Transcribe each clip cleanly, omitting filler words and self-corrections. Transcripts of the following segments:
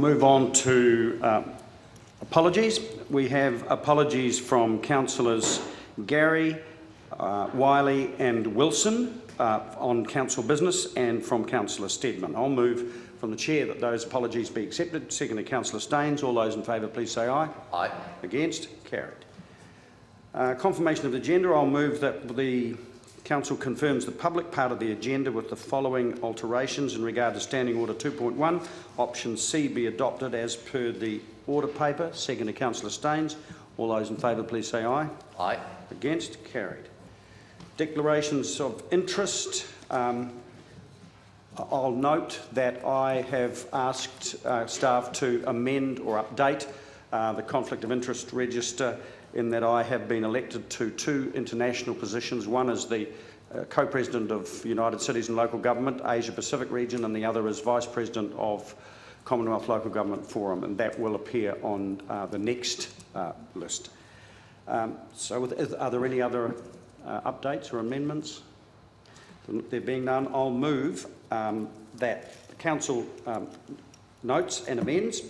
move on to apologies. We have apologies from councillors Gary, Wiley and Wilson on council business, and from councillor Steadman. I'll move from the chair that those apologies be accepted. Seconded, councillor Staines. All those in favour, please say aye. Aye. Against? Carried. Confirmation of the agenda. I'll move that the council confirms the public part of the agenda with the following alterations in regard to Standing Order 2.1. Option C be adopted as per the order paper. Seconded, councillor Staines. All those in favour, please say aye. Aye. Against? Carried. Declarations of interest. I'll note that I have asked staff to amend or update the conflict of interest register in that I have been elected to 2 international positions. One is the co-president of United Cities and Local Government, Asia Pacific region, and the other is vice president of Commonwealth Local Government Forum, and that will appear on the next list. Are there any other updates or amendments? There being none, I'll move that the council notes and amends,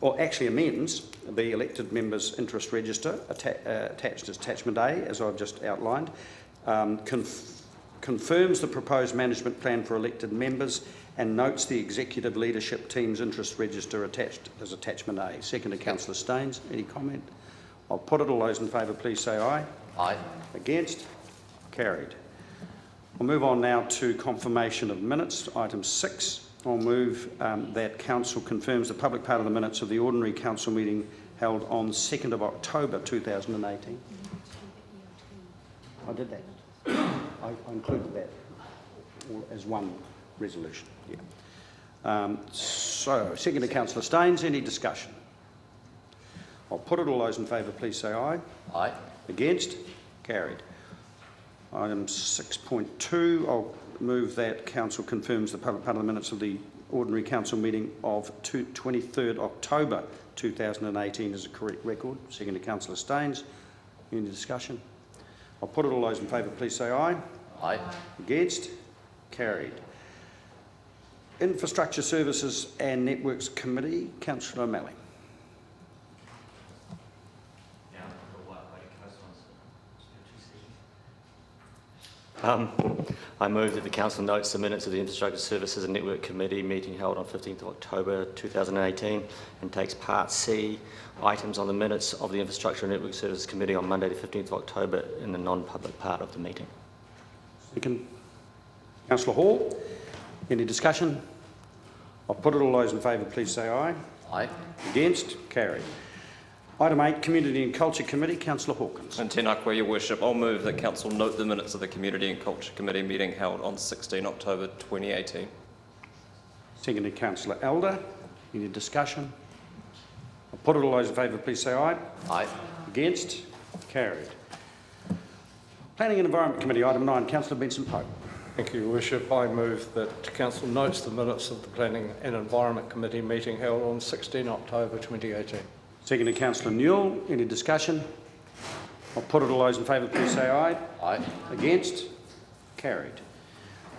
or actually amends, the elected members' interest register attached as attachment A, as I've just outlined, confirms the proposed management plan for elected members, and notes the executive leadership team's interest register attached as attachment A. Seconded, councillor Staines. Any comment? I'll put it. All those in favour, please say aye. Aye. Against? Carried. I'll move on now to confirmation of minutes. Item 6. I'll move that council confirms the public part of the minutes of the ordinary council meeting held on 2nd of October 2018. I did that. I included that as one resolution. Yeah. Seconded, councillor Staines. Any discussion? I'll put it. All those in favour, please say aye. Aye. Against? Carried. Item 6.2, I'll move that council confirms the public part of the minutes of the ordinary council meeting of 23rd October 2018 as a correct record. Seconded, councillor Staines. Any discussion? I'll put it. All those in favour, please say aye. Aye. Against? Carried. Infrastructure Services and Networks Committee, councillor O'Malley. I move that the council notes the minutes of the Infrastructure Services and Network Committee meeting held on 15th of October 2018 and takes part C, items on the minutes of the Infrastructure and Network Services Committee on Monday the 15th of October in the non-public part of the meeting. Second. Councillor Hall. Any discussion? I'll put it. All those in favour, please say aye. Aye. Against? Carried. Item 8, Community and Culture Committee, councillor Hawkins. And tēnā koe, your worship. I'll move that council note the minutes of the Community and Culture Committee meeting held on 16 October 2018. Seconded, councillor Elder. Any discussion? I'll put it. All those in favour, please say aye. Aye. Against? Carried. Planning and Environment Committee, item 9, councillor Benson Pope. Thank you, Your Worship. I move that council notes the minutes of the Planning and Environment Committee meeting held on 16 October 2018. Seconded, councillor Newell. Any discussion? I'll put it. All those in favour, please say aye. Aye. Against? Carried.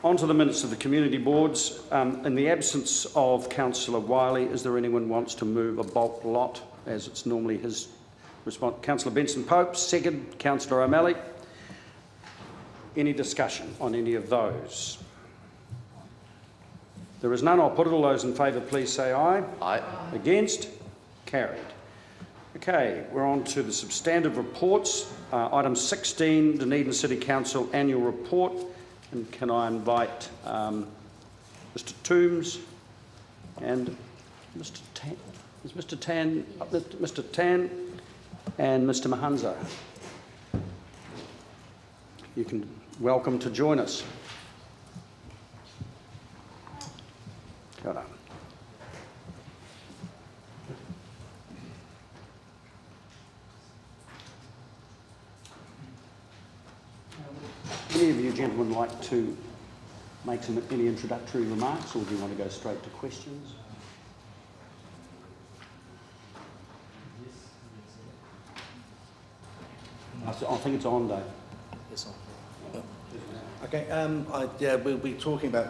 On to the minutes of the community boards. In the absence of councillor Wiley, is there anyone who wants to move a bulk lot, as it's normally his response? Councillor Benson Pope. Second, councillor O'Malley. Any discussion on any of those? There is none. I'll put it. All those in favour, please say aye. Aye. Against? Carried. Okay, we're on to the substantive reports. Item 16, Dunedin City Council Annual Report. And can I invite Mr Toombs and Mr Tan? Is Mr Tan and Mr Mahanza? You can welcome to join us. Kia ora. Any of you gentlemen like to make any introductory remarks, or do you want to go straight to questions? I think it's on, Dave. It's on. Okay, we'll be talking about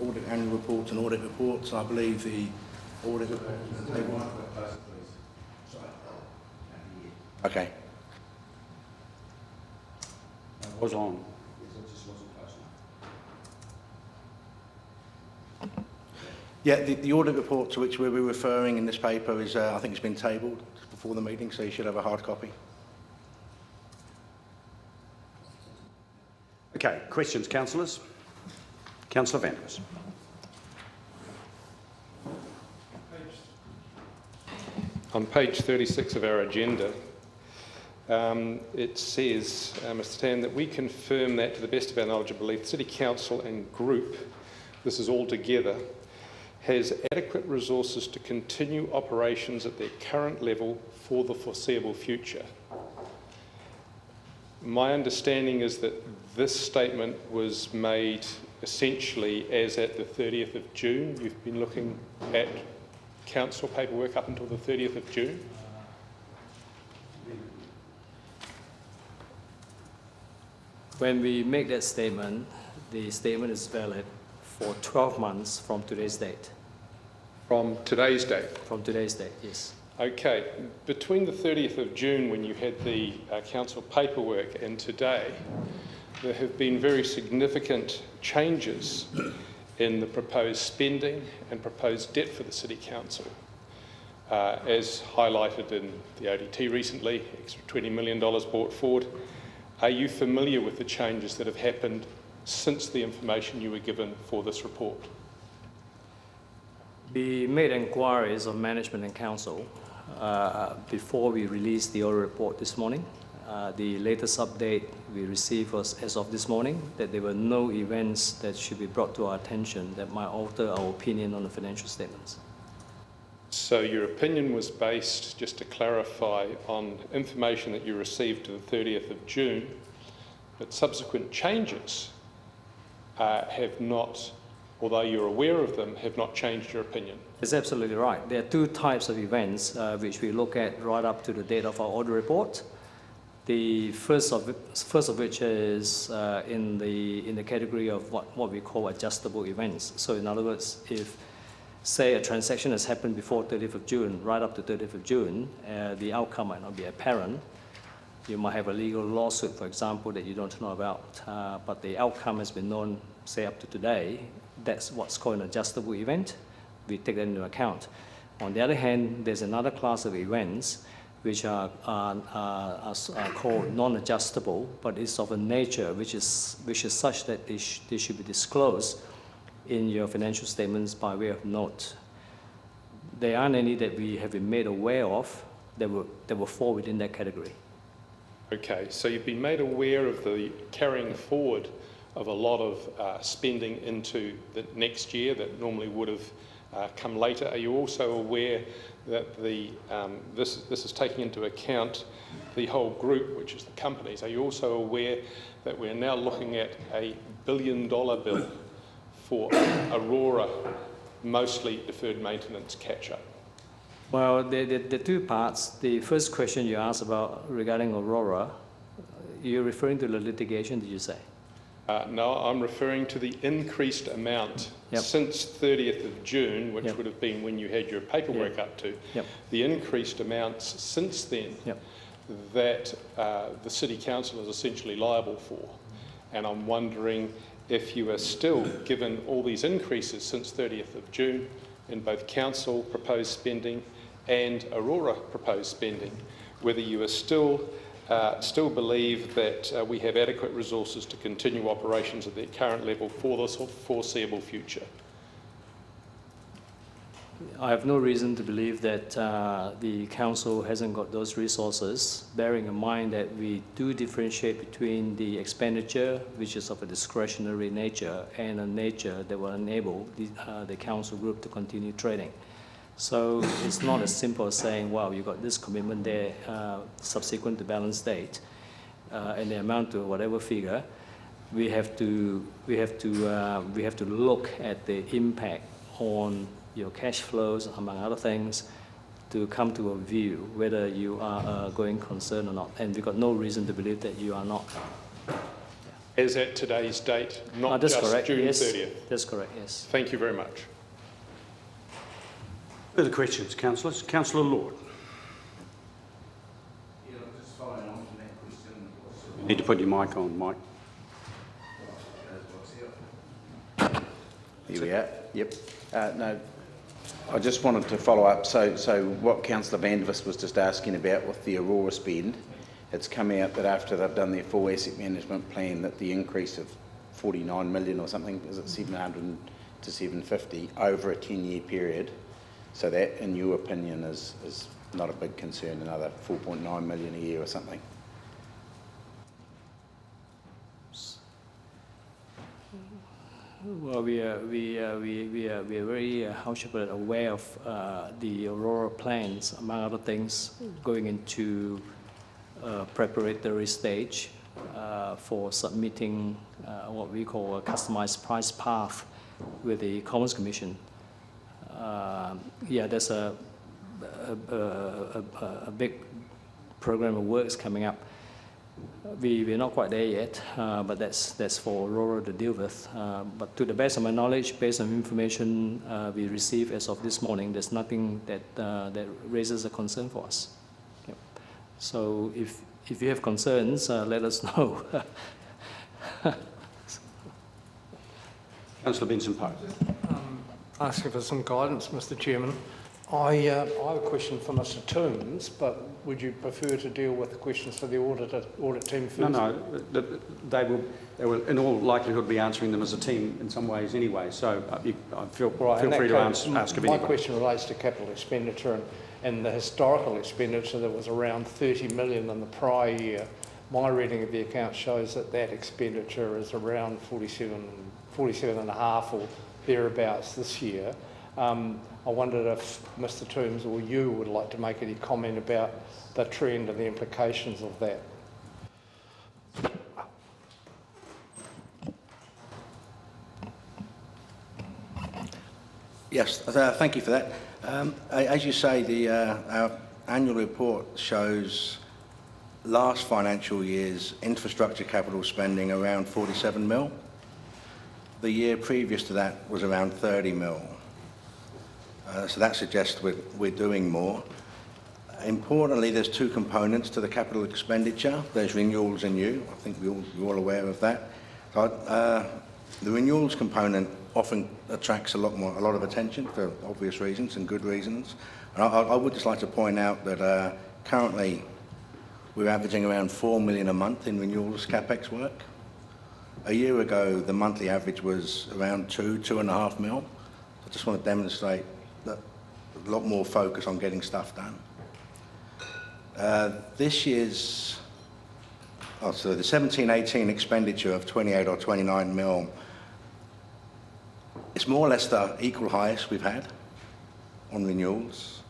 audit annual reports and audit reports. I believe the Order. Okay. It was on. Yeah, the audit report to which we'll be referring in this paper is, I think it's been tabled before the meeting, so you should have a hard copy. Okay, questions, councillors? Councillor Vanders. On page 36 of our agenda, it says, Mr Tan, that we confirm that to the best of our knowledge and belief, the City Council and Group, this is all together, has adequate resources to continue operations at their current level for the foreseeable future. My understanding is that this statement was made essentially as at the 30th of June. You've been looking at council paperwork up until the 30th of June. When we make that statement, the statement is valid for 12 months from today's date. From today's date? From today's date, yes. Okay. Between the 30th of June, when you had the council paperwork, and today, there have been very significant changes in the proposed spending and proposed debt for the City Council. As highlighted in the ODT recently, extra $20 million brought forward. Are you familiar with the changes that have happened since the information you were given for this report? We made inquiries of management and council before we released the audit report this morning. The latest update we received was as of this morning that there were no events that should be brought to our attention that might alter our opinion on the financial statements. So your opinion was based, just to clarify, on information that you received to the 30th of June, but subsequent changes have not, although you're aware of them, have not changed your opinion. That's absolutely right. There are two types of events which we look at right up to the date of our audit report. The first of which is in the category of what we call adjustable events. So in other words, if say a transaction has happened before 30th of June, right up to 30th of June, the outcome might not be apparent. You might have a legal lawsuit, for example, that you don't know about, but the outcome has been known, say, up to today. That's what's called an adjustable event. We take that into account. On the other hand, there's another class of events which are called non-adjustable, but it's of a nature which is such that they should be disclosed in your financial statements by way of note. There aren't any that we have been made aware of that will fall within that category. Okay, so you've been made aware of the carrying forward of a lot of spending into the next year that normally would have come later. Are you also aware that this is taking into account the whole group, which is the companies? Are you also aware that we're now looking at a $1 billion bill for Aurora, mostly deferred maintenance catch-up? Well, the two parts. The first question you asked about regarding Aurora, you're referring to the litigation, did you say? No, I'm referring to the increased amount since 30th of June, which would have been when you had your paperwork up to. The increased amounts since then that the City Council is essentially liable for. And I'm wondering if you are still, given all these increases since 30th of June in both Council proposed spending and Aurora proposed spending, whether you are still believe that we have adequate resources to continue operations at their current level for the foreseeable future. I have no reason to believe that the council hasn't got those resources, bearing in mind that we do differentiate between the expenditure, which is of a discretionary nature, and a nature that will enable the council group to continue trading. So it's not as simple as saying, wow, you got this commitment there subsequent to balance date, and they amount to whatever figure. We have to look at the impact on your cash flows, among other things, to come to a view whether you are a going concern or not. And we've got no reason to believe that you are not. As at today's date, not that's just correct. June Yes, 30th? That's correct, yes. Thank you very much. Further questions, councillors? Councillor Lord. Yeah, just following on from that question. You need to put your mic on, Mike. Here we are. Yep. No, I just wanted to follow up. So what Councillor Vandevest was just asking about with the Aurora spend, it's come out that after they've done their full asset management plan, that the increase of 49 million or something, is it 700 to 750 over a 10-year period? So that, in your opinion, is not a big concern, another 4.9 million a year or something? Well, we are very, how should I put it, aware of the Aurora plans, among other things, going into preparatory stage for submitting what we call a customized price path with the Commerce Commission. Yeah, there's a big program of works coming up. We're not quite there yet, but that's for Aurora to deal with. But to the best of my knowledge, based on information we received as of this morning, there's nothing that raises a concern for us. Yep. So if you have concerns, let us know. Councillor Benson-Pope. Asking for some guidance, Mr Chairman. I have a question for Mr Toombs, but would you prefer to deal with the questions for the audit team first? No, they will in all likelihood be answering them as a team in some ways anyway, so feel free to ask of anyone. My question relates to capital expenditure and the historical expenditure that was around 30 million in the prior year. My reading of the account shows that expenditure is around 47 and a half or thereabouts this year. I wondered if Mr Toombs or you would like to make any comment about the trend and the implications of that. Yes, thank you for that. As you say, our annual report shows last financial year's infrastructure capital spending around 47 mil. The year previous to that was around 30 mil. So that suggests we're doing more. Importantly, there's two components to the capital expenditure. There's renewals and new. I think you're all aware of that. So, the renewals component often attracts a lot of attention for obvious reasons and good reasons. And I would just like to point out that currently we're averaging around 4 million a month in renewals capex work. A year ago, the monthly average was around 2.5 mil. I just want to demonstrate that a lot more focus on getting stuff done. This year's, so the 17-18 expenditure of 28 or 29 mil, it's more or less the equal highest we've had on renewals.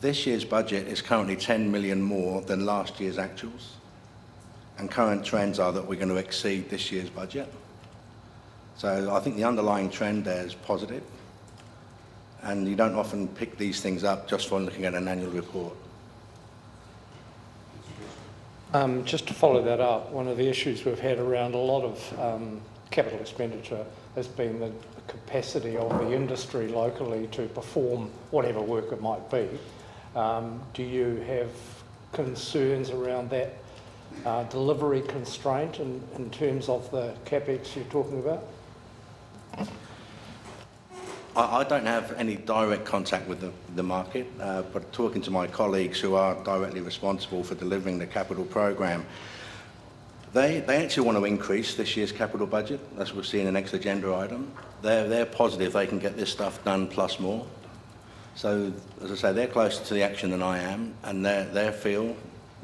This year's budget is currently 10 million more than last year's actuals. And current trends are that we're going to exceed this year's budget. So I think the underlying trend there is positive. And you don't often pick these things up just from looking at an annual report. Just to follow that up, one of the issues we've had around a lot of capital expenditure has been the capacity of the industry locally to perform whatever work it might be. Do you have concerns around that delivery constraint in terms of the capex you're talking about? I don't have any direct contact with the market, but talking to my colleagues who are directly responsible for delivering the capital program, they actually want to increase this year's capital budget, as we'll see in the next agenda item. They're positive they can get this stuff done plus more. So, as I say, they're closer to the action than I am, and their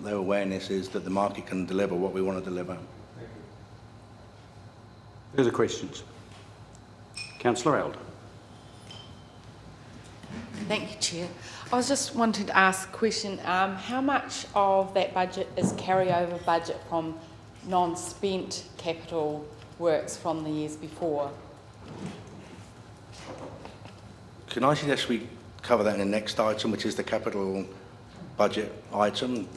awareness is that the market can deliver what we want to deliver. Further questions? Councillor Elder. Thank you, Chair. I was just wanting to ask a question. How much of that budget is carryover budget from non-spent capital works from the years before? Can I suggest we cover that in the next item, which is the capital budget item?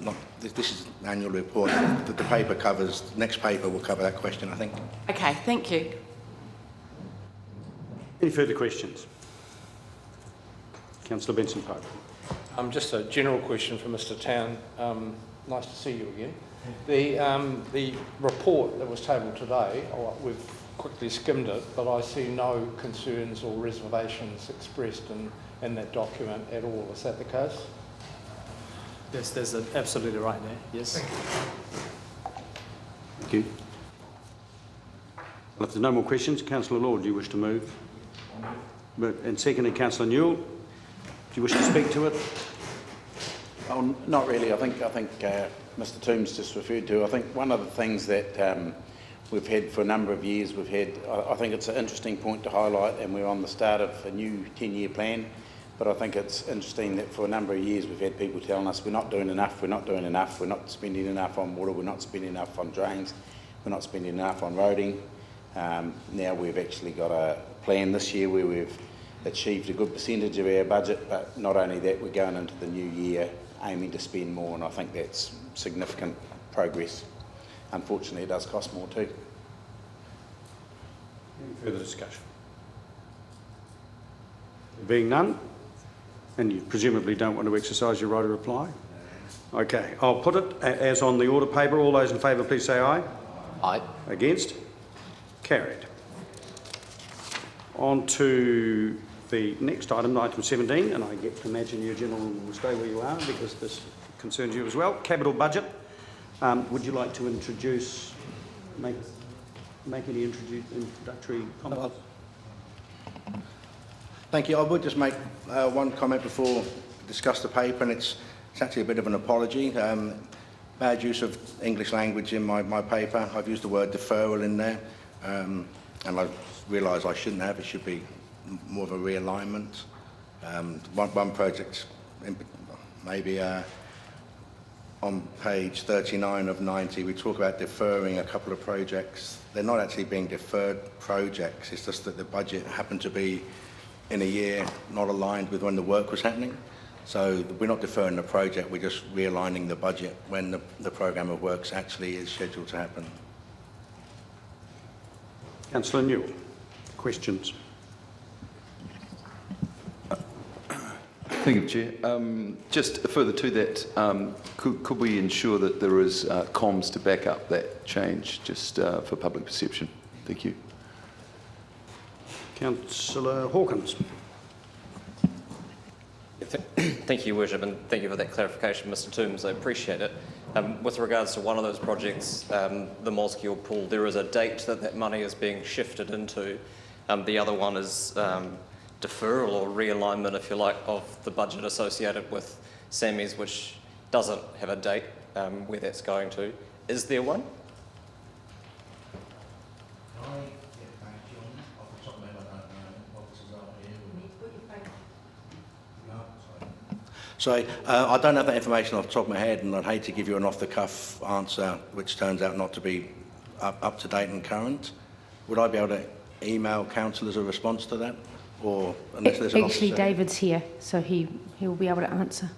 This is an annual report. The paper covers, next paper will cover that question, I think. Okay, thank you. Any further questions? Councillor Benson-Pope. Just a general question for Mr Town. Nice to see you again. The report that was tabled today, we've quickly skimmed it, but I see no concerns or reservations expressed in that document at all. Is that the case? Yes, that's absolutely right there. Yes. Thank you. Well, if there's no more questions, Councillor Lord, do you wish to move? And secondly, Councillor Newell, do you wish to speak to it? Oh, not really. I think Mr Toombs just referred to. I think one of the things that we've had for a number of years, I think it's an interesting point to highlight, and we're on the start of a new 10-year plan, but I think it's interesting that for a number of years we've had people telling us we're not doing enough, we're not doing enough, we're not spending enough on water, we're not spending enough on drains, we're not spending enough on roading. Now we've actually got a plan this year where we've achieved a good percentage of our budget, but not only that, we're going into the new year aiming to spend more, and I think that's significant progress. Unfortunately, it does cost more too. Any further discussion? Being none, and you presumably don't want to exercise your right of reply? Okay, I'll put it as on the order paper. All those in favour, please say aye. Aye. Against? Carried. On to the next item, item 17, and I get to imagine you gentlemen will stay where you are because this concerns you as well. Capital budget. Would you like to make any introductory comments? Thank you. I would just make one comment before we discuss the paper, and it's actually a bit of an apology. Bad use of English language in my paper. I've used the word deferral in there, and I realise I shouldn't have. It should be more of a realignment. One project, maybe on page 39 of 90, we talk about deferring a couple of projects. They're not actually being deferred projects. It's just that the budget happened to be in a year not aligned with when the work was happening. So we're not deferring the project, we're just realigning the budget when the programme of works actually is scheduled to happen. Councillor Newell, questions? Thank you, Chair. Just further to that, could we ensure that there is comms to back up that change, just for public perception? Thank you. Councillor Hawkins. Thank you, Worship, and thank you for that clarification, Mr Toombs. I appreciate it. With regards to one of those projects, the Mosgiel Pool, there is a date that money is being shifted into. The other one is deferral or realignment, if you like, of the budget associated with SAMIs, which doesn't have a date where that's going to. Is there one? So I don't have that information off the top of my head, and I'd hate to give you an off-the-cuff answer which turns out not to be up to date and current. Would I be able to email councillors a response to that? Or unless there's an Actually, officer? David's here, so he'll be able to answer.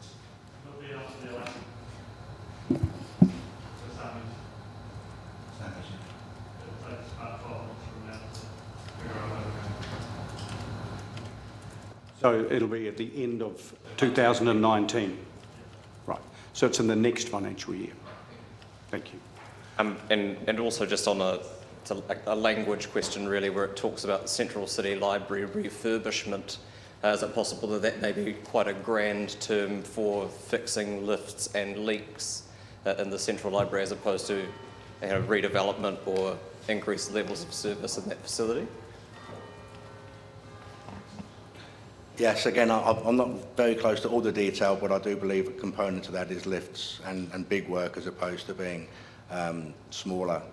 So it'll be at the end of 2019. Right. So it's in the next financial year. Thank you. And also just on a language question really, where it talks about the Central City Library refurbishment. Is it possible that may be quite a grand term for fixing lifts and leaks in the Central Library as opposed to redevelopment or increased levels of service in that facility? Yes, again, I'm not very close to all the detail, but I do believe a component of that is lifts and big work as opposed to being smaller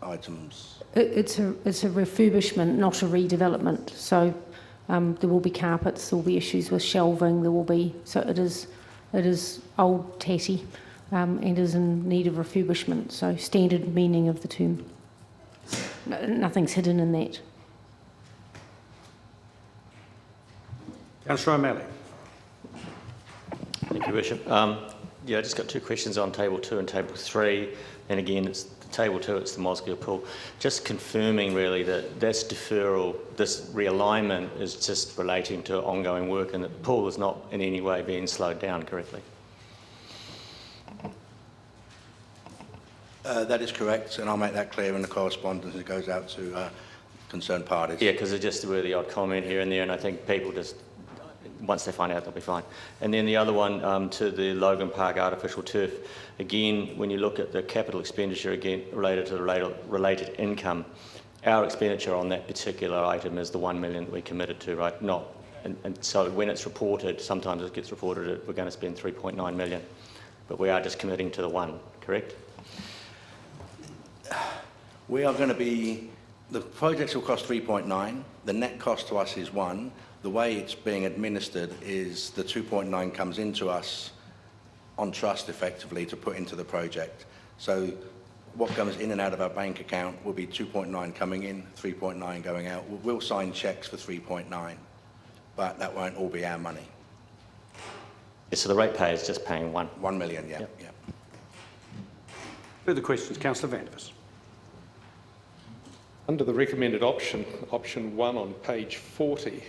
items. It's a refurbishment, not a redevelopment. So there will be carpets, there will be issues with shelving, there will be, so it is old tatty and is in need of refurbishment. So standard meaning of the term. Nothing's hidden in that. Councillor O'Malley. Thank you, Worship. Yeah, I just got two questions on table 2 and table 3, and again, it's table 2, it's the Mosgiel pool. Just confirming really that this deferral, this realignment is just relating to ongoing work and that the pool is not in any way being slowed down correctly. That is correct, and I'll make that clear in the correspondence that goes out to concerned parties. Yeah, because it's just a really odd comment here and there, and I think people just, once they find out, they'll be fine. And then the other one, to the Logan Park artificial turf, again, when you look at the capital expenditure, again, related to the related income, our expenditure on that particular item is the 1 million that we committed to, right? Not, and so when it's reported, sometimes it gets reported that we're going to spend 3.9 million, but we are just committing to the 1, correct? We are going to be, the projects will cost 3.9, the net cost to us is 1. The way it's being administered is the 2.9 comes into us on trust effectively to put into the project. So what comes in and out of our bank account will be 2.9 coming in, 3.9 going out. We'll sign cheques for 3.9, but that won't all be our money. Yeah, so the ratepayer is just paying 1. 1 million, yeah. Yep. Yeah. Further questions? Councillor Vandevers. Under the recommended option, option 1 on page 40,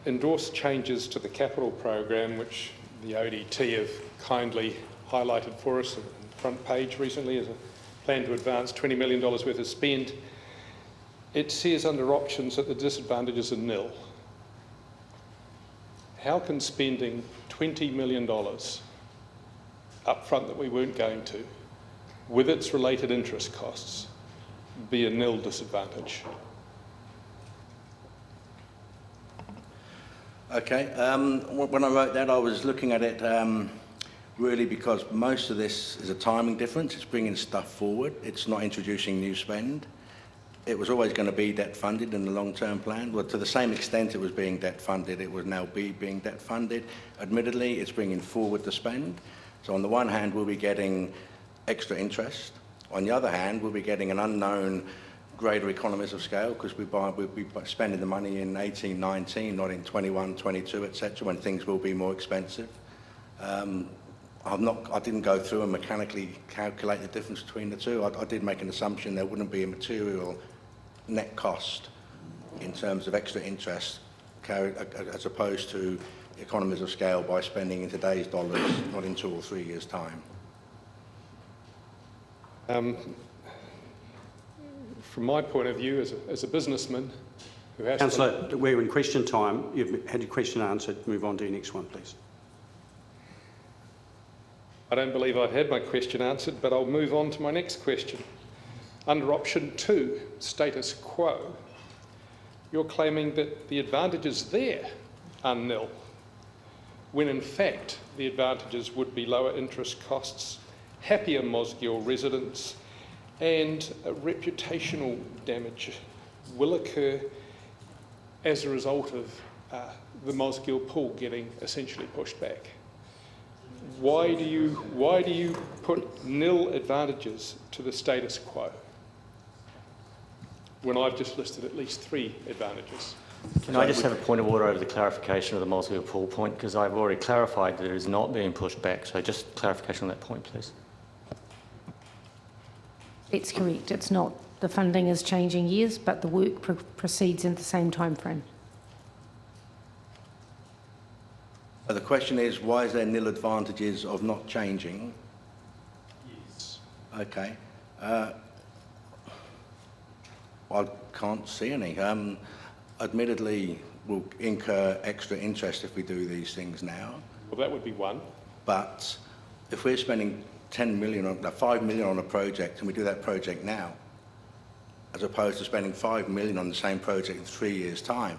endorse changes to the capital program, which the ODT have kindly highlighted for us on the front page recently as a plan to advance $20 million worth of spend. It says under options that the disadvantages are nil. How can spending $20 million up front that we weren't going to, with its related interest costs, be a nil disadvantage? Okay, when I wrote that, I was looking at it really because most of this is a timing difference. It's bringing stuff forward. It's not introducing new spend. It was always going to be debt funded in the long-term plan. Well, to the same extent it was being debt funded, it would now be being debt funded. Admittedly, it's bringing forward the spend. So on the one hand, we'll be getting extra interest. On the other hand, we'll be getting an unknown greater economies of scale because we'll be spending the money in 18, 19, not in 21, 22, etc., when things will be more expensive. I didn't go through and mechanically calculate the difference between the two. I did make an assumption there wouldn't be a material net cost in terms of extra interest carried, as opposed to economies of scale by spending in today's dollars, not in 2 or 3 years' time. From my point of view, as a businessman who has Councillor, we're in question time. You've had your question answered. Move on to your next one, please. I don't believe I've had my question answered, but I'll move on to my next question. Under option 2, status quo, you're claiming that the advantages there are nil, when in fact the advantages would be lower interest costs, happier Mosgiel residents, and reputational damage will occur as a result of the Mosgiel pool getting essentially pushed back. Why do you put nil advantages to the status quo when I've just listed at least 3 advantages? Can I just have a point of order over the clarification of the Mosgiel pool point, because I've already clarified that it is not being pushed back, so just clarification on that point, please. It's correct. It's not. The funding is changing years, but the work proceeds in the same time frame. The question is, why is there nil advantages of not changing? Yes. Okay. I can't see any. Admittedly, we'll incur extra interest if we do these things now. Well, that would be one. But if we're spending 10 million, or 5 million on a project, and we do that project now, as opposed to spending 5 million on the same project in 3 years' time,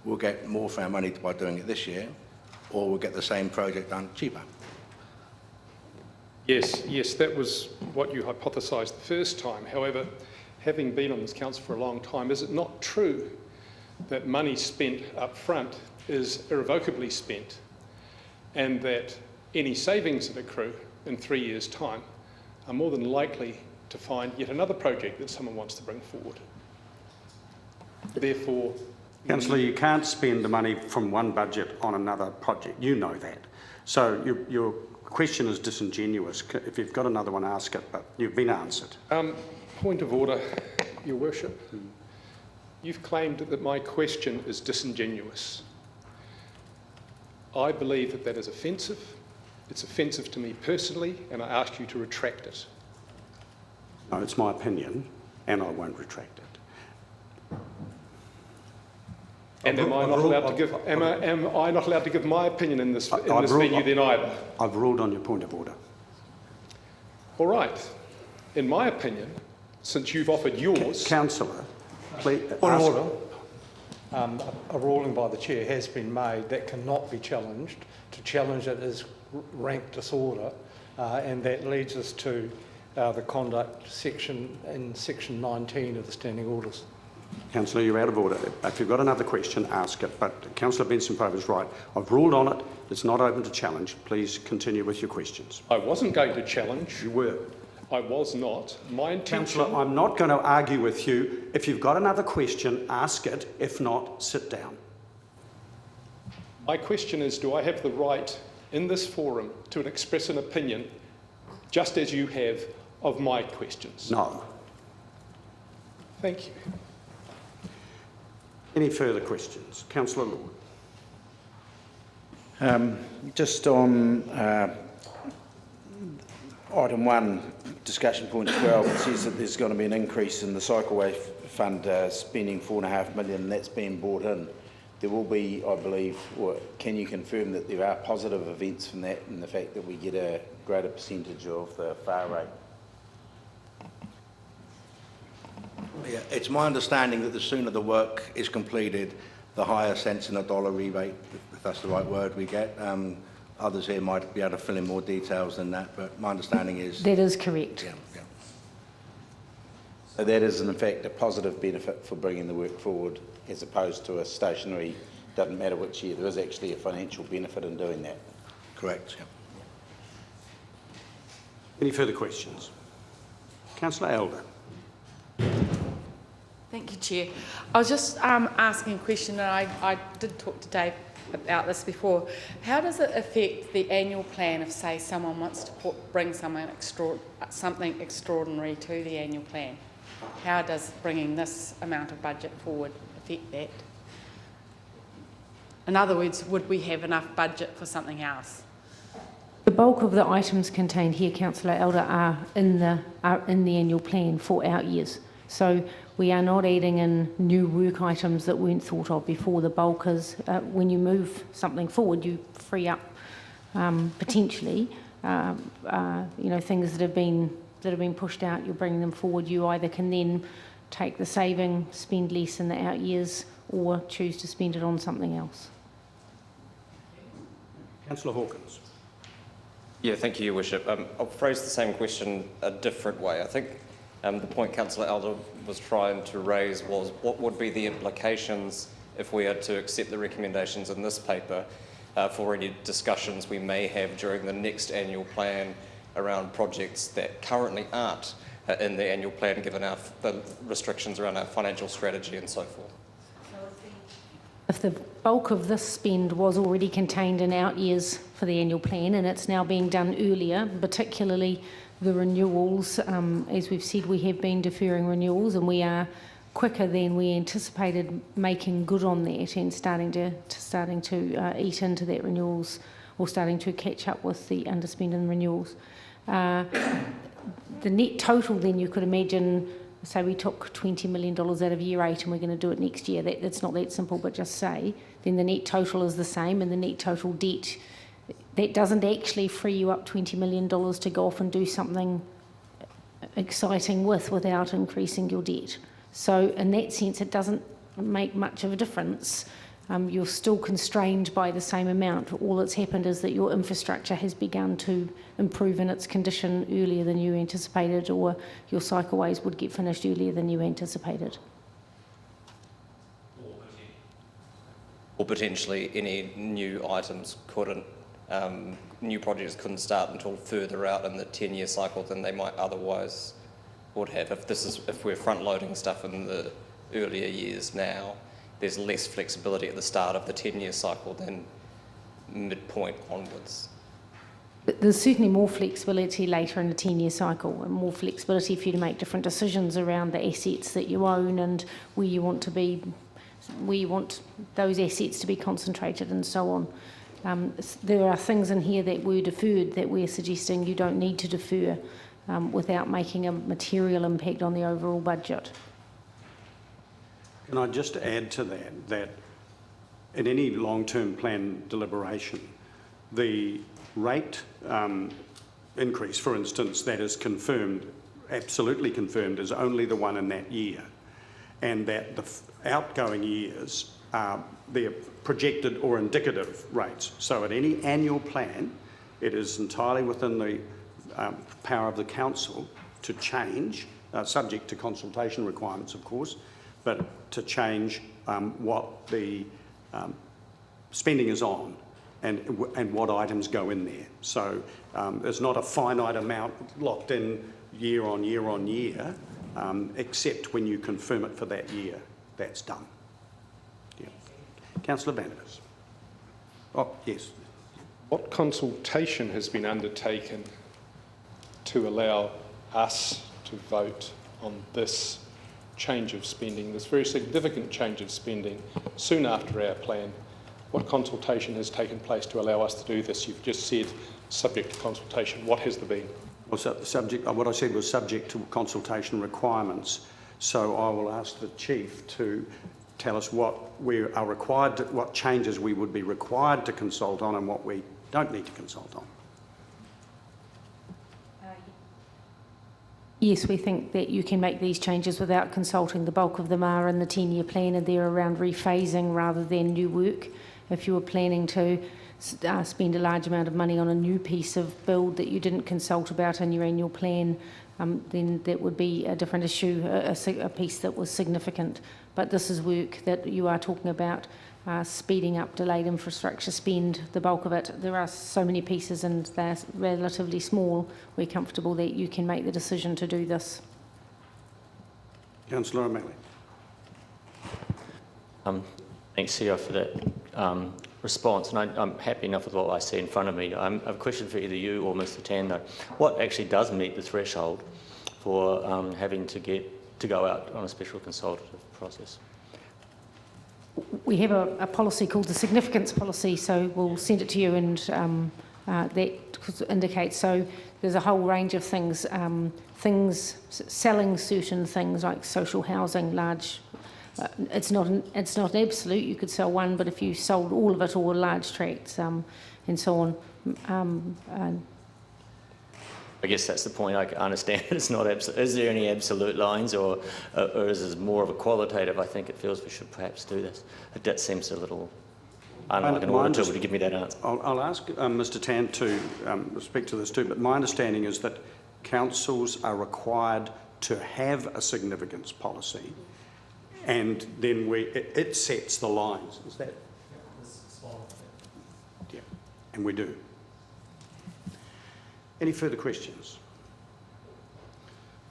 we'll get more for our money by doing it this year, or we'll get the same project done cheaper. Yes, that was what you hypothesised the first time. However, having been on this council for a long time, is it not true that money spent up front is irrevocably spent, and that any savings that accrue in 3 years' time are more than likely to find yet another project that someone wants to bring forward? Therefore, Councillor, you can't spend the money from one budget on another project. You know that. So your question is disingenuous. If you've got another one, ask it, but you've been answered. Point of order, Your Worship. You've claimed that my question is disingenuous. I believe that that is offensive. It's offensive to me personally, and I ask you to retract it. No, it's my opinion, and I won't retract it. And am I not allowed to give my opinion in this venue then either? I've ruled on your point of order. All right. In my opinion, since you've offered yours... Councillor, please... Point of order. A ruling by the chair has been made that cannot be challenged. To challenge it is rank disorder, and that leads us to the conduct section in section 19 of the standing orders. Councillor, you're out of order. If you've got another question, ask it. But Councillor Benson-Pope is right. I've ruled on it. It's not open to challenge. Please continue with your questions. I wasn't going to challenge. You were. I was not. My intention... Councillor, I'm not going to argue with you. If you've got another question, ask it. If not, sit down. My question is, do I have the right in this forum to express an opinion, just as you have, of my questions? No. Thank you. Any further questions? Councillor Lord. Just on item 1, discussion point 12, it says that there's going to be an increase in the Cycleway Fund spending $4.5 million, and that's being brought in. There will be, I believe, or can you confirm that there are positive events from that and the fact that we get a greater percentage of the far rate? Yeah, it's my understanding that the sooner the work is completed, the higher cents in a dollar rebate, if that's the right word, we get. Others here might be able to fill in more details than that, but my understanding is... That is correct. Yeah, yeah. So that is, in fact, a positive benefit for bringing the work forward, as opposed to a stationary, doesn't matter which year, there is actually a financial benefit in doing that. Correct, yeah. Any further questions? Councillor Elder. Thank you, Chair. I was just asking a question, and I did talk to Dave about this before. How does it affect the annual plan if, say, someone wants to bring something extraordinary to the annual plan? How does bringing this amount of budget forward affect that? In other words, would we have enough budget for something else? The bulk of the items contained here, Councillor Elder, are in the annual plan for out years. So we are not adding in new work items that weren't thought of before. The bulk is when you move something forward, you free up potentially things that have been pushed out. You're bringing them forward. You either can then take the saving, spend less in the out years, or choose to spend it on something else. Councillor Hawkins. Yeah, thank you, Your Worship. I'll phrase the same question a different way. I think the point Councillor Elder was trying to raise was what would be the implications if we are to accept the recommendations in this paper for any discussions we may have during the next annual plan around projects that currently aren't in the annual plan, given the restrictions around our financial strategy and so forth. If the bulk of this spend was already contained in out years for the annual plan and it's now being done earlier, particularly the renewals, as we've said, we have been deferring renewals and we are quicker than we anticipated making good on that and starting to eat into that renewals or starting to catch up with the underspend in renewals. The net total then you could imagine, say we took $20 million out of year 8 and we're going to do it next year, that's not that simple, but just say, then the net total is the same and the net total debt, that doesn't actually free you up $20 million to go off and do something exciting without increasing your debt. So in that sense, it doesn't make much of a difference. You're still constrained by the same amount. All that's happened is that your infrastructure has begun to improve in its condition earlier than you anticipated, or your cycleways would get finished earlier than you anticipated. Or potentially any new items couldn't, new projects couldn't start until further out in the 10-year cycle than they might otherwise would have. If we're front-loading stuff in the earlier years now, there's less flexibility at the start of the 10-year cycle than midpoint onwards. But there's certainly more flexibility later in the 10-year cycle, and more flexibility for you to make different decisions around the assets that you own and where you want those assets to be concentrated and so on. There are things in here that were deferred that we're suggesting you don't need to defer without making a material impact on the overall budget. Can I just add to that in any long-term plan deliberation, the rate increase, for instance, that is confirmed, absolutely confirmed, is only the one in that year, and that the outgoing years are their projected or indicative rates. So at any annual plan, it is entirely within the power of the council to change, subject to consultation requirements, of course, but to change what the spending is on and what items go in there. So there's not a finite amount locked in year on year on year, except when you confirm it for that year. That's done. Yeah. Councillor Vandervis. Oh, yes. What consultation has been undertaken to allow us to vote on this change of spending, this very significant change of spending soon after our plan? What consultation has taken place to allow us to do this? You've just said subject to consultation. What has there been? Well, what I said was subject to consultation requirements. So I will ask the Chief to tell us what we are required to, what changes we would be required to consult on and what we don't need to consult on. Yes, we think that you can make these changes without consulting. The bulk of them are in the 10-year plan and they're around rephasing rather than new work. If you were planning to spend a large amount of money on a new piece of build that you didn't consult about in your annual plan, then that would be a different issue, a piece that was significant. But this is work that you are talking about, speeding up delayed infrastructure spend, the bulk of it. There are so many pieces and they're relatively small. We're comfortable that you can make the decision to do this. Councillor O'Malley. Thanks, CEO, for that response, and I'm happy enough with what I see in front of me. I have a question for either you or Mr Tando. What actually does meet the threshold for having to go out on a special consultative process? We have a policy called the significance policy, so we'll send it to you, and that indicates, so there's a whole range of things, selling certain things like social housing, large. It's not absolute. You could sell one, but if you sold all of it or large tracts and so on. I guess that's the point. I understand it's not absolute. Is there any absolute lines, or is this more of a qualitative? I think it feels we should perhaps do this. That seems a little unlike an auditor to give me that answer. I'll ask Mr Tan to speak to this too, but my understanding is that councils are required to have a significance policy, and then it sets the lines. Is that? Yeah, and we do. Any further questions?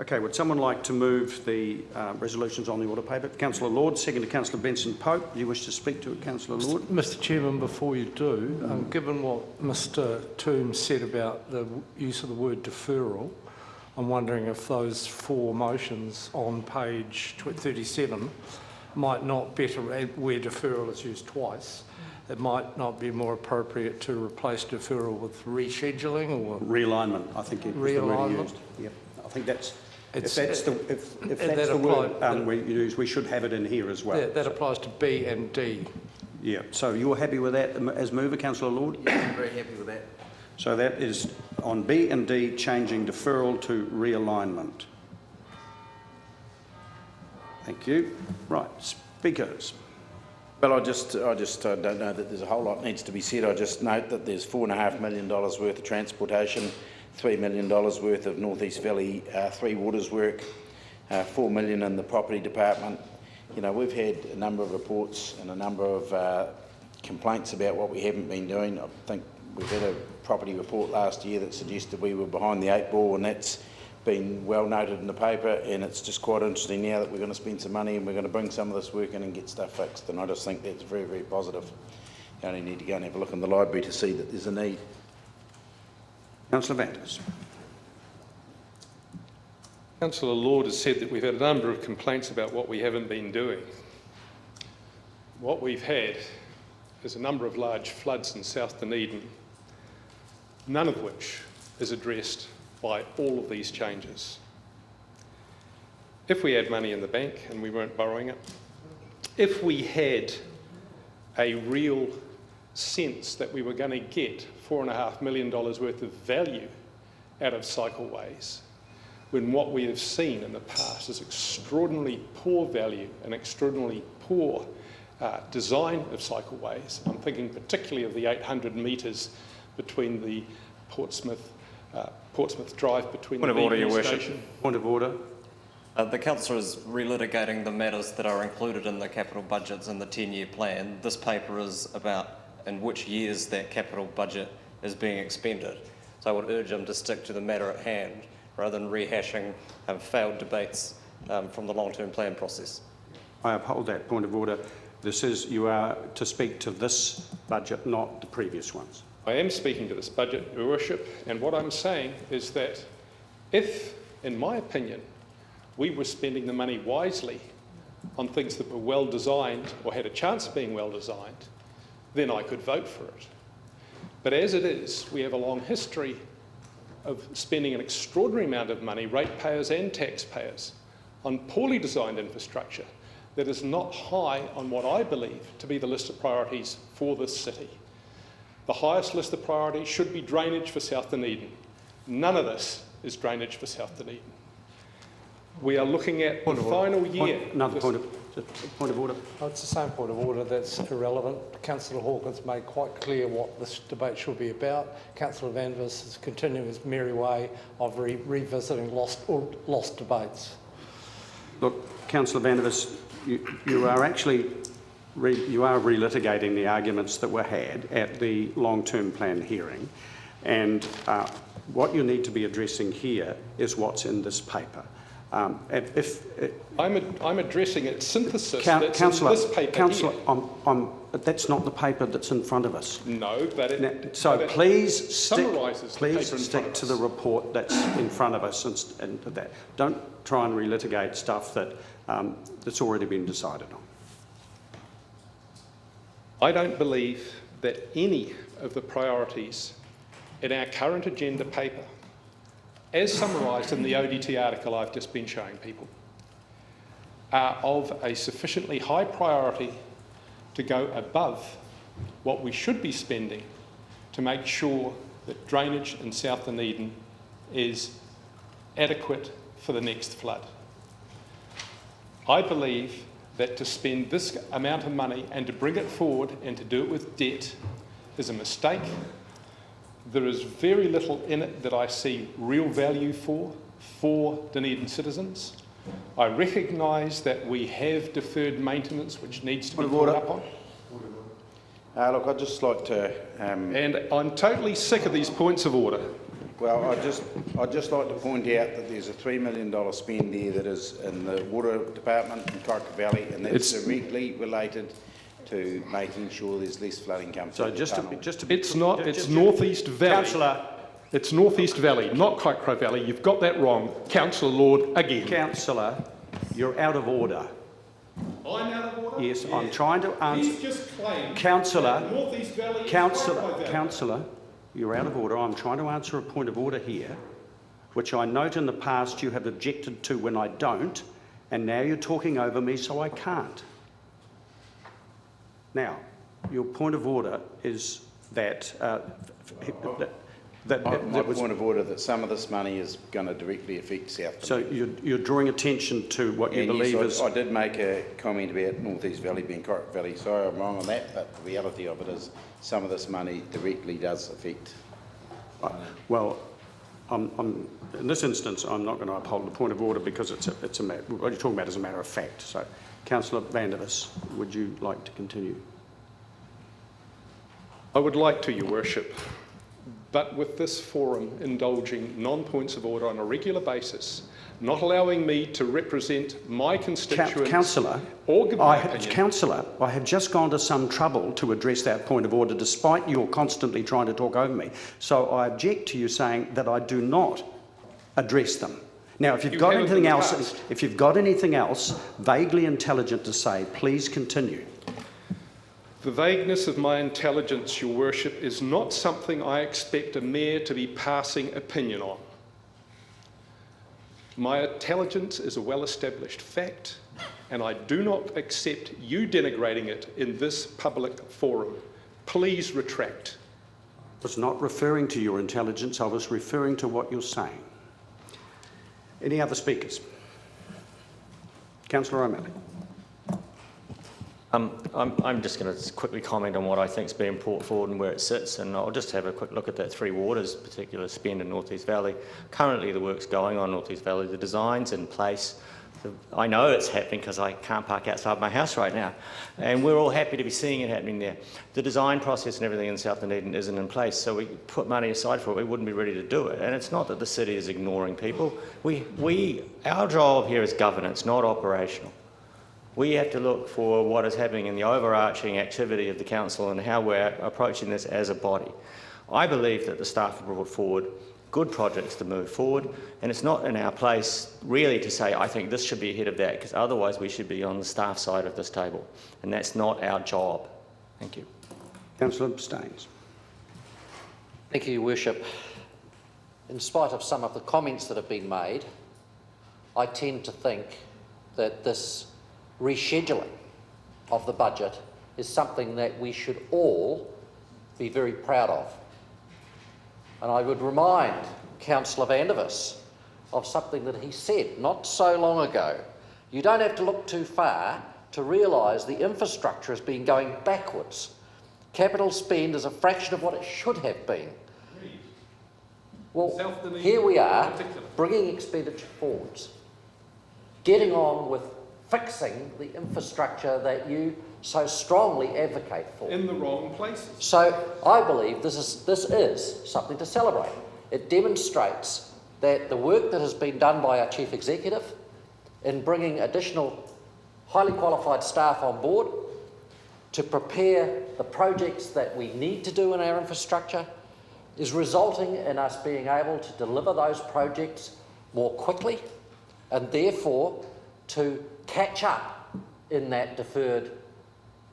Okay, would someone like to move the resolutions on the order paper? Councillor Lord, second to Councillor Benson-Pope. Do you wish to speak to it, Councillor Lord? Mr Chairman, before you do, given what Mr Toombs said about the use of the word deferral, I'm wondering if those four motions on page 37 might not better, where deferral is used twice, it might not be more appropriate to replace deferral with rescheduling or realignment. I think it was the word you used. Yep. I think that's if that's the word we use, we should have it in here as well. Yeah, that applies to B and D. Yeah. So you're happy with that as mover, Councillor Lord? Yeah, I'm very happy with that. So that is on B and D, changing deferral to realignment. Thank you. Right, speakers. Well, I just don't know that there's a whole lot needs to be said. I just note that there's $4.5 million worth of transportation, $3 million worth of North East Valley Three Waters work, $4 million in the property department. You know, we've had a number of reports and a number of complaints about what we haven't been doing. I think we've had a property report last year that suggested we were behind the 8 ball, and that's been well noted in the paper, and it's just quite interesting now that we're going to spend some money and we're going to bring some of this work in and get stuff fixed, and I just think that's very, very positive. You only need to go and have a look in the library to see that there's a need. Councillor Vanders. Councillor Lord has said that we've had a number of complaints about what we haven't been doing. What we've had is a number of large floods in South Dunedin, none of which is addressed by all of these changes. If we had money in the bank and we weren't borrowing it, if we had a real sense that we were going to get $4.5 million worth of value out of cycleways, when what we have seen in the past is extraordinarily poor value and extraordinarily poor design of cycleways. I'm thinking particularly of the 800 metres between the Portsmouth Drive between Point the of order, BB Your Worship. station. Point of order. The Councillor is relitigating the matters that are included in the capital budgets and the 10-year plan. This paper is about in which years that capital budget is being expended. So I would urge him to stick to the matter at hand rather than rehashing failed debates from the long-term plan process. I uphold that point of order. You are to speak to this budget, not the previous ones. I am speaking to this budget, Your Worship, and what I'm saying is that if, in my opinion, we were spending the money wisely on things that were well designed or had a chance of being well designed, then I could vote for it. But as it is, we have a long history of spending an extraordinary amount of money, ratepayers and taxpayers, on poorly designed infrastructure that is not high on what I believe to be the list of priorities for this city. The highest list of priorities should be drainage for South Dunedin. None of this is drainage for South Dunedin. We are looking at the final year. Another point of order. Oh, it's the same point of order that's irrelevant. Councillor Hawkins made quite clear what this debate should be about. Councillor Vanders is continuing his merry way of revisiting lost debates. Look, Councillor Vanders, you are actually relitigating the arguments that were had at the long-term plan hearing, and what you need to be addressing here is what's in this paper. I'm addressing its synthesis that's Councillor, in this paper Councillor, here. that's not the paper that's in front of us. No, but it, so but please it summarises the paper in front stick of to us. the report that's in front of us, and that. Don't try and relitigate stuff that that's already been decided on. I don't believe that any of the priorities in our current agenda paper, as summarised in the ODT article I've just been showing people, are of a sufficiently high priority to go above what we should be spending to make sure that drainage in South Dunedin is adequate for the next flood. I believe that to spend this amount of money and to bring it forward and to do it with debt is a mistake. There is very little in it that I see real value for Dunedin citizens. I recognise that we have deferred maintenance which needs to be caught up on. Look, I'd just like to... And I'm totally sick of these points of order. Well, I'd just like to point out that there's a $3 million spend there that is in the water department in Kaikoura Valley, and that's directly related to making sure there's less flooding comes through the tunnel. It's not, it's North East Valley. Councillor. It's North East Valley, not Kaikoura Valley. You've got that wrong. Councillor Lord, again. Councillor, you're out of order. I'm out of order? Yes, I'm trying to answer. He's just claimed Councillor, that North East Valley is Kaikoura Valley. Councillor, you're out of order. I'm trying to answer a point of order here, which I note in the past you have objected to when I don't, and now you're talking over me, so I can't. Now, your point of order is that my point of order that some of this money is going to directly affect South Dunedin. So you're drawing attention to what you believe yes, is... I did make a comment about North East Valley being Kaikoura Valley. Sorry, I'm wrong on that, but the reality of it is some of this money directly does affect. Well, in this instance, I'm not going to uphold the point of order because it's a matter, what you're talking about is a matter of fact. So, Councillor Vanders, would you like to continue? I would like to, Your Worship, But with this forum indulging non-points of order on a regular basis, not allowing me to represent my constituents Councillor, or give my opinion. Councillor, I have just gone to some trouble to address that point of order despite your constantly trying to talk over me. So I object to you saying that I do not address them. Now, if you've got anything else, vaguely intelligent to say, please continue. The vagueness of my intelligence, Your Worship, is not something I expect a mayor to be passing opinion on. My intelligence is a well-established fact, and I do not accept you denigrating it in this public forum. Please retract. I was not referring to your intelligence, I was referring to what you're saying. Any other speakers? Councillor O'Malley. I'm just going to quickly comment on what I think is being brought forward and where it sits, and I'll just have a quick look at that Three Waters particular spend in North East Valley. Currently the work's going on North East Valley, the design's in place. I know it's happening because I can't park outside my house right now, and we're all happy to be seeing it happening there. The design process and everything in South Dunedin isn't in place, so we put money aside for it. We wouldn't be ready to do it, and it's not that the city is ignoring people. Our job here is governance, not operational. We have to look for what is happening in the overarching activity of the council and how we're approaching this as a body. I believe that the staff have brought forward good projects to move forward, and it's not in our place really to say, I think this should be ahead of that, because otherwise we should be on the staff side of this table, and that's not our job. Thank you. Councillor Staines. Thank you, Your Worship. In spite of some of the comments that have been made, I tend to think that this rescheduling of the budget is something that we should all be very proud of. And I would remind Councillor Vandervis of something that he said not so long ago. You don't have to look too far to realise the infrastructure has been going backwards. Capital spend is a fraction of what it should have been. Well, here we are, bringing expenditure forwards, getting on with fixing the infrastructure that you so strongly advocate for. In the wrong places. So I believe this is something to celebrate. It demonstrates that the work that has been done by our Chief Executive in bringing additional highly qualified staff on board to prepare the projects that we need to do in our infrastructure is resulting in us being able to deliver those projects more quickly and therefore to catch up in that deferred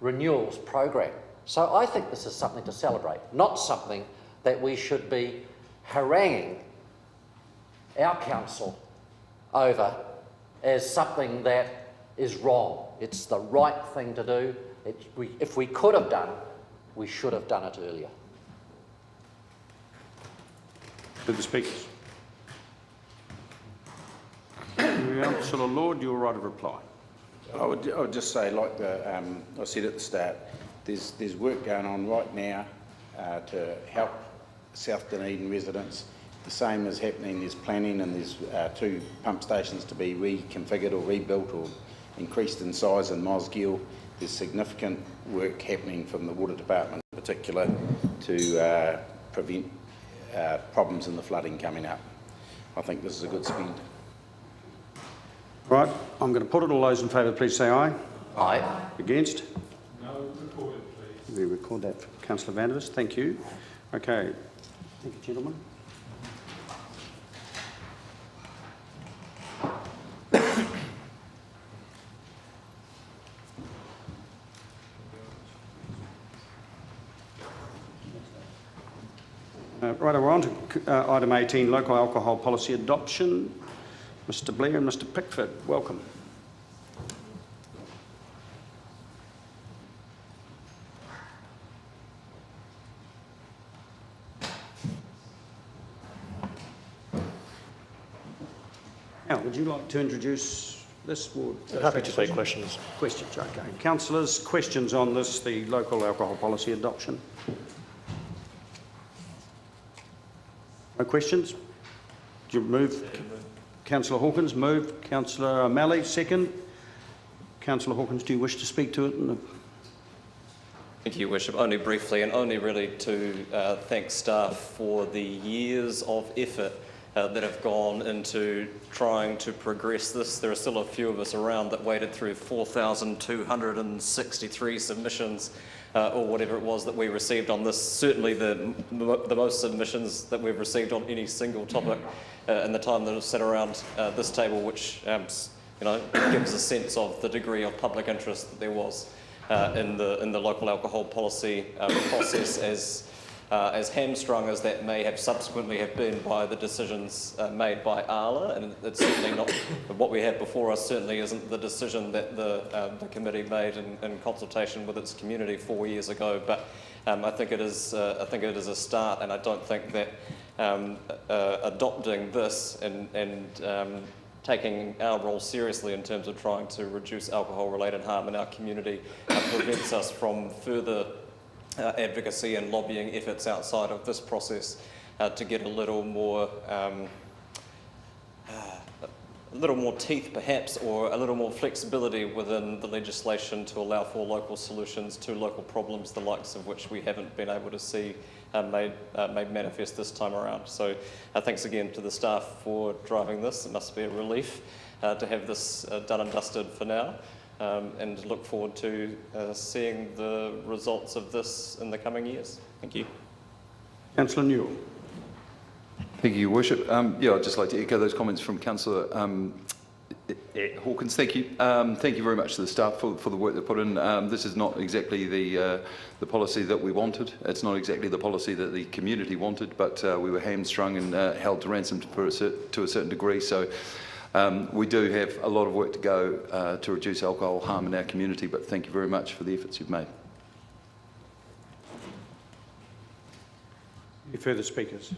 renewals program. So I think this is something to celebrate, not something that we should be haranguing our council over as something that is wrong. It's the right thing to do. If we could have done, we should have done it earlier. To the speakers. Councillor Lord, your right of reply. I would just say, like I said at the start, there's work going on right now to help South Dunedin residents. The same is happening, there's planning, and there's 2 pump stations to be reconfigured or rebuilt or increased in size in Mosgiel. There's significant work happening from the Water Department in particular to prevent problems in the flooding coming up. I think this is a good spend. Right, I'm going to put it. All those in favour, please say aye. Aye. Against? No, record it, please. We record that for Councillor Vandervis. Thank you. Okay. Thank you, gentlemen. Right, we're on to item 18, local alcohol policy adoption. Mr. Blair and Mr. Pickford, welcome. Al, would you like to introduce this? Happy to take questions. Questions, okay. Councillors, questions on this, the local alcohol policy adoption? No questions? Do you move? Councillor Hawkins moved. Councillor O'Malley second. Councillor Hawkins, do you wish to speak to it? Thank you, Your Worship. Only briefly, and only really to thank staff for the years of effort that have gone into trying to progress this. There are still a few of us around that waded through 4,263 submissions or whatever it was that we received on this. Certainly the most submissions that we've received on any single topic in the time that I've sat around this table, which gives a sense of the degree of public interest that there was in the local alcohol policy process, as hamstrung as that may have subsequently have been by the decisions made by ALA, and it's certainly not what we have before us. Certainly isn't the decision that the committee made in consultation with its community 4 years ago. But I think it is a start, and I don't think that adopting this and taking our role seriously in terms of trying to reduce alcohol-related harm in our community prevents us from further advocacy and lobbying efforts outside of this process to get a little more teeth perhaps, or a little more flexibility within the legislation to allow for local solutions to local problems, the likes of which we haven't been able to see made manifest this time around. So thanks again to the staff for driving this. It must be a relief to have this done and dusted for now. And look forward to seeing the results of this in the coming years. Thank you. Councillor Newell. Thank you, Your Worship. Yeah, I'd just like to echo those comments from Councillor Hawkins. Thank you. Thank you very much to the staff for the work they put in. This is not exactly the policy that we wanted. It's not exactly the policy that the community wanted, but we were hamstrung and held to ransom to a certain degree. So we do have a lot of work to go to reduce alcohol harm in our community, but thank you very much for the efforts you've made. Any further speakers?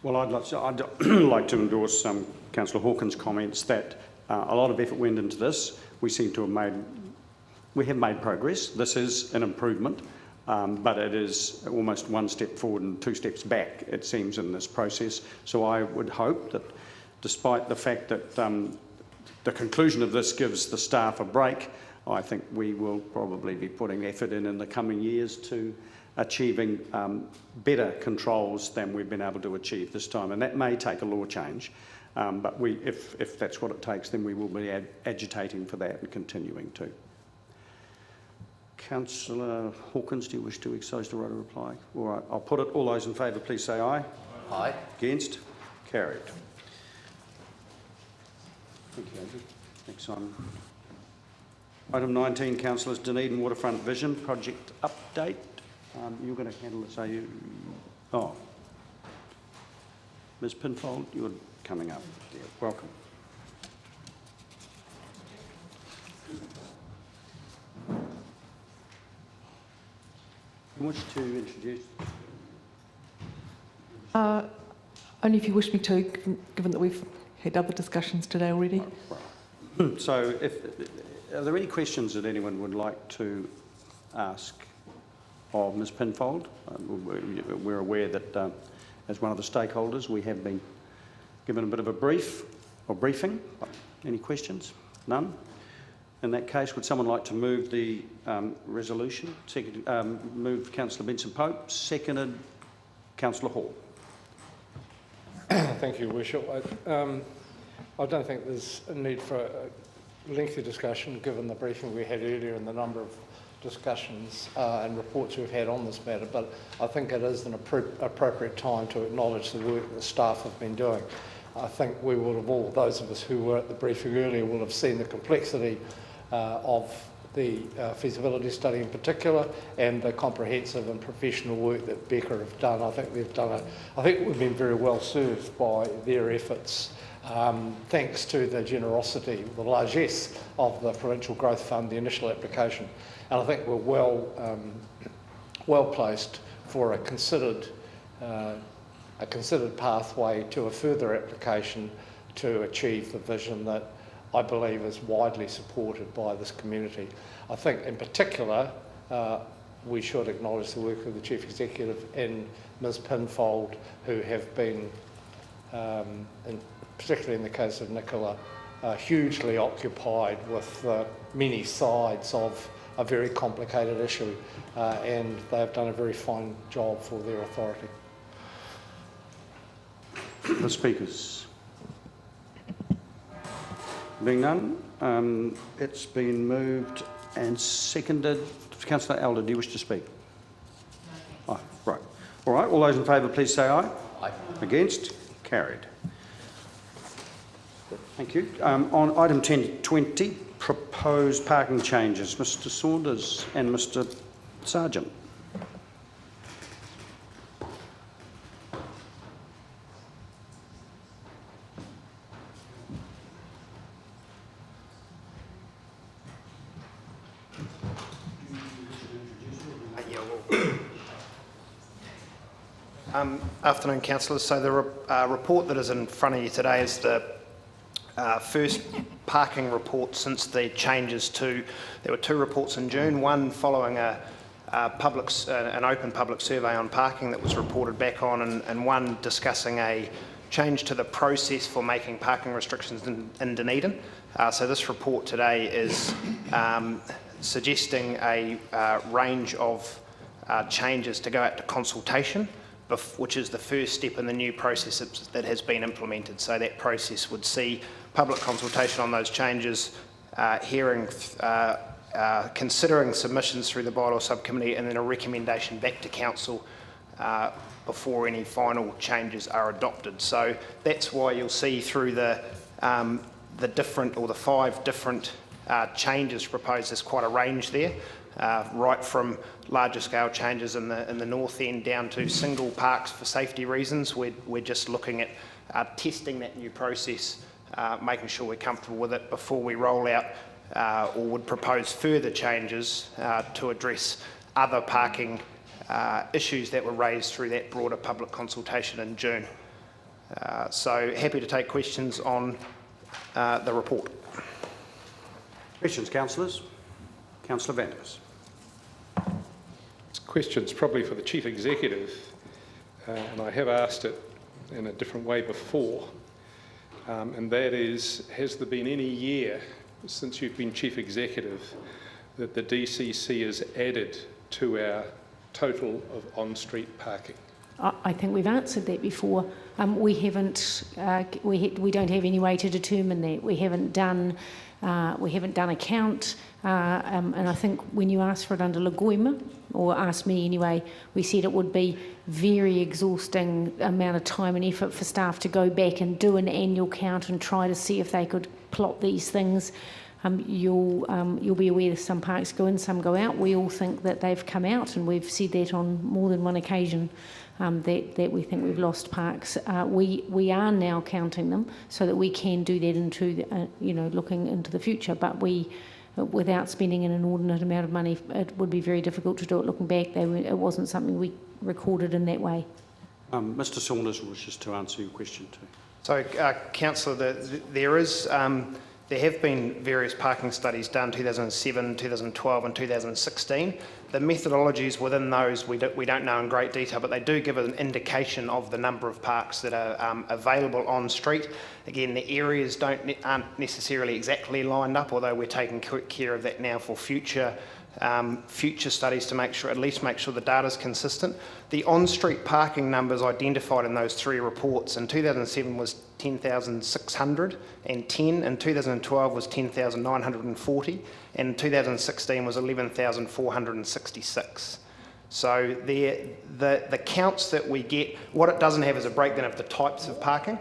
Well, I'd like to endorse Councillor Hawkins' comments that a lot of effort went into this. We have made progress. This is an improvement, but it is almost one step forward and 2 steps back, it seems, in this process. So I would hope that, despite the fact that the conclusion of this gives the staff a break, I think we will probably be putting effort in the coming years to achieving better controls than we've been able to achieve this time. And that may take a law change, but if that's what it takes, then we will be agitating for that and continuing to. Councillor Hawkins, do you wish to exercise the right of reply? All right, I'll put it. All those in favour, please say aye. Aye. Against? Carried. Thank you, Andrew. Next Simon. Item 19, Councillors, Dunedin Waterfront Vision Project Update. You're going to handle this, are you? Oh. Ms Pinfold, you're coming up. Yeah, welcome. You wish to introduce? Only if you wish me to, given that we've had other discussions today already. Right. So, are there any questions that anyone would like to ask of Ms Pinfold? We're aware that as one of the stakeholders we have been given a bit of a briefing. Any questions? None? In that case, would someone like to move the resolution? Moved Councillor Benson-Pope, seconded Councillor Hall. Thank you, Your Worship. I don't think there's a need for a lengthy discussion given the briefing we had earlier and the number of discussions and reports we've had on this matter, but I think it is an appropriate time to acknowledge the work that the staff have been doing. I think we will have all, those of us who were at the briefing earlier, will have seen the complexity of the feasibility study in particular and the comprehensive and professional work that Becca have done. I think we've been very well served by their efforts. Thanks to the generosity, the largesse of the Provincial Growth Fund, the initial application. And I think we're well placed for a considered pathway to a further application to achieve the vision that I believe is widely supported by this community. I think in particular we should acknowledge the work of the Chief Executive and Ms Pinfold, who have been, particularly in the case of Nicola, hugely occupied with the many sides of a very complicated issue, and they've done a very fine job for their authority. The speakers. Being none, it's been moved and seconded. Councillor Elder, do you wish to speak? Oh, right. All right. All those in favour, please say aye. Aye. Against? Carried. Thank you. On item 10.20, proposed parking changes. Mr Saunders and Mr Sargent. Afternoon, councillors. So the report that is in front of you today is the first parking report since the changes to. There were two reports in June. One following an open public survey on parking that was reported back on, and one discussing a change to the process for making parking restrictions in Dunedin. So this report today is suggesting a range of changes to go out to consultation, which is the first step in the new process that has been implemented. So that process would see public consultation on those changes, considering submissions through the bylaw subcommittee, and then a recommendation back to council before any final changes are adopted. So that's why you'll see through the different, or the 5 different changes proposed, there's quite a range there. Right from larger scale changes in the north end down to single parks for safety reasons. We're just looking at testing that new process, making sure we're comfortable with it before we roll out or would propose further changes to address other parking issues that were raised through that broader public consultation in June. So happy to take questions on the report. Questions, councillors? Councillor Vanders. This question's probably for the Chief Executive, and I have asked it in a different way before, and that is, has there been any year since you've been Chief Executive that the DCC has added to our total of on-street parking? I think we've answered that before. We haven't. We don't have any way to determine that. We haven't done a count. And I think when you asked for it under Lagoima, or asked me anyway, we said it would be very exhausting amount of time and effort for staff to go back and do an annual count and try to see if they could plot these things. You'll be aware that some parks go in, some go out. We all think that they've come out, and we've said that on more than one occasion, that we think we've lost parks. We are now counting them so that we can do that into looking into the future. But without spending an inordinate amount of money, it would be very difficult to do it looking back. It wasn't something we recorded in that way. Mr Saunders wishes to answer your question too. So, Councillor, there have been various parking studies done, 2007, 2012 and 2016. The methodologies within those we don't know in great detail, but they do give an indication of the number of parks that are available on street. Again, the areas aren't necessarily exactly lined up, although we're taking care of that now for future studies to at least make sure the data is consistent. The on-street parking numbers identified in those 3 reports in 2007 was 10,610, in 2012 was 10,940, and in 2016 was 11,466. So the counts that we get, what it doesn't have is a breakdown of the types of parking.